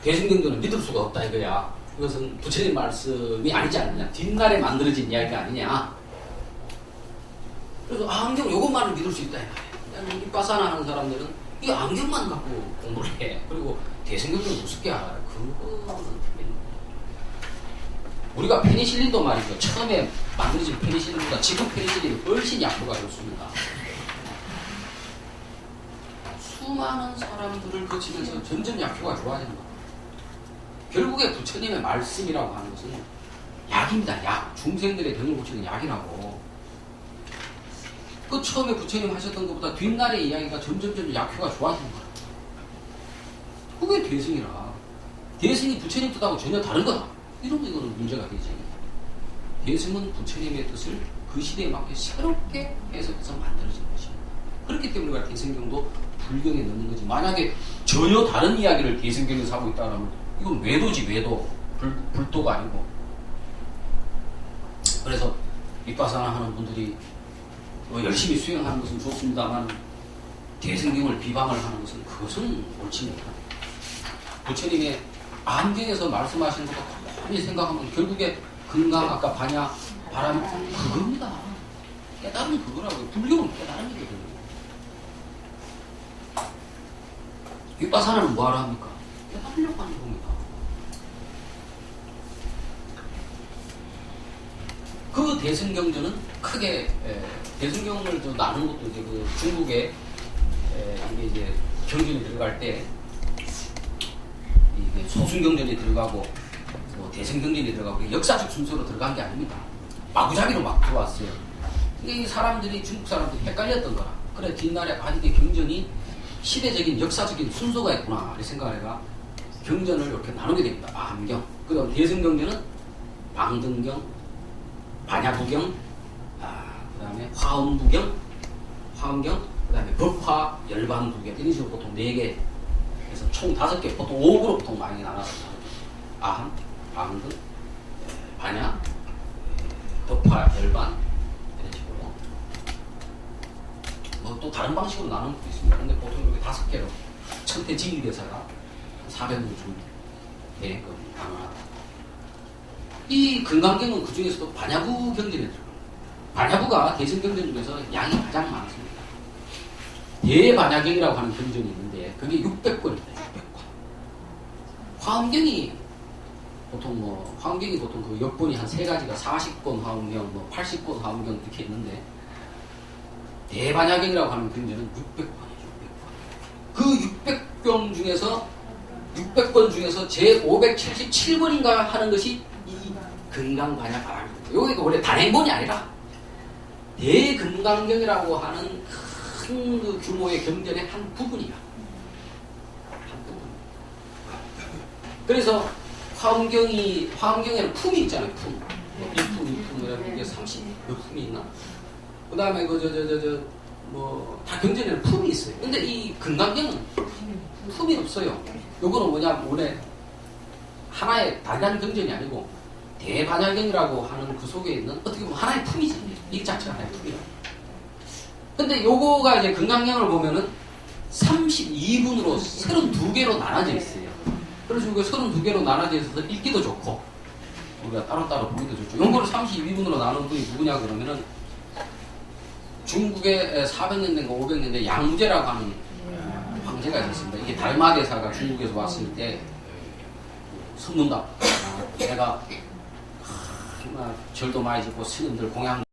대승경전은 믿을 수가 없다 이거야. 이것은 부처님 말씀이 아니지 않느냐, 뒷날에 만들어진 이야기가 아니냐. 그래서 암경 요것만을 믿을 수 있다 이거야. 윗바사나 하는 사람들은 이 암경만 갖고 공부를 해. 그리고 대승경전은 우습게 알아요. 그거는 틀린. 우리가 페니실린도 말이죠. 처음에 만들어진 페니실린보다 지금 페니실린이 훨씬 약효가 좋습니다. 수많은 사람들을 거치면서 점점 약효가 좋아지는 거예요. 결국에 부처님의 말씀이라고 하는 것은 약입니다. 약. 중생들의 병을 고치는 약이라고. 그 처음에 부처님 하셨던 것보다 뒷날의 이야기가 점점 약효가 좋아지는 거예요. 그게 대승이라. 대승이 부처님 뜻하고 전혀 다른 거다. 이러면 이거는 문제가 되지. 대승은 부처님의 뜻을 그 시대에 맞게 새롭게 해석해서 만들어진 것입니다. 그렇기 때문에 우리가 대승경도 불경에 넣는 거지. 만약에 전혀 다른 이야기를 대승경에서 하고 있다면 이건 외도지, 외도. 불도가 아니고. 그래서 윗바사나 하는 분들이 열심히 수행하는 것은 좋습니다만 대승경을 비방을 하는 것은 그것은 옳지 못합니다. 부처님의 암경에서 말씀하신 것과 가만히 생각하면 결국에 건강, 아까 반야, 바람, 그겁니다. 깨달은 그거라고요. 불경은 깨달은 거거든요. 윗바사나는 뭐하러 합니까? 깨달으려고 하는 겁니다. 그 대승경전은 크게, 대승경을 나누는 것도 이제 그 중국에, 이게 이제 경전이 들어갈 때, 이게 소승경전이 들어가고, 뭐 대승경전이 들어가고, 역사적 순서로 들어간 게 아닙니다. 마구잡이로 막 들어왔어요. 이게 사람들이, 중국 사람들이 헷갈렸던 거라. 그래, 뒷날에 이게 경전이 시대적인 역사적인 순서가 있구나. 이렇게 생각을 해가 경전을 이렇게 나누게 됩니다. 암경. 그 다음 대승경전은 방등경, 반야부경, 그 다음에 화엄부경, 그 다음에 법화, 열반부경. 이런 식으로 보통 4개, 그래서 총 5개, 보통 5으로 보통 많이 나눠서 아함, 방등, 반야, 법화, 열반, 이런 식으로. 뭐 또 다른 방식으로 나누는 것도 있습니다. 근데 보통 이렇게 5개로 천태지일대사가 400년 좀 되게끔 나눠놨다. 이 금강경은 그 중에서도 반야부 경전에 들어갑니다. 반야부가 대승경전 중에서 양이 가장 많습니다. 대반야경이라고 하는 경전이 있는데 그게 600권입니다. 600권. 화엄경이 보통 화엄경이 그 역본이 한 3가지가 40권 화엄경, 80권 화엄경 이렇게 있는데 대반야경이라고 하는 경전은 600권이죠. 600권. 그 600권 중에서 제 577권인가 하는 것이 이 금강반야바람입니다. 여기가 원래 단행본이 아니라 대금강경이라고 하는 큰 그 규모의 경전의 한 부분이야. 한 부분. 그래서 화엄경에는 품이 있잖아요. 품. 1품, 2품, 이게 30몇 품이 있나? 그 다음에 다 경전에는 품이 있어요. 근데 이 금강경은 품이 없어요. 요거는 뭐냐면 원래 하나의 단한 경전이 아니고 대반야경이라고 하는 그 속에 있는 어떻게 보면 하나의 품이지. 이 자체가 하나의 품이야. 근데 요거가 이제 금강경을 보면은 32분으로 32개로 나눠져 있어요. 그래서 이거 32개로 나눠져 있어서 읽기도 좋고 우리가 따로따로 보기도 좋죠. 요거를 32분으로 나눈 분이 누구냐 그러면은 중국에 400년 된가 500년 된 양무제라고 하는 황제가 있었습니다. 이게 달마대사가 중국에서 왔을 때 선문답 내가 정말 절도 많이 짓고 스님들 공양도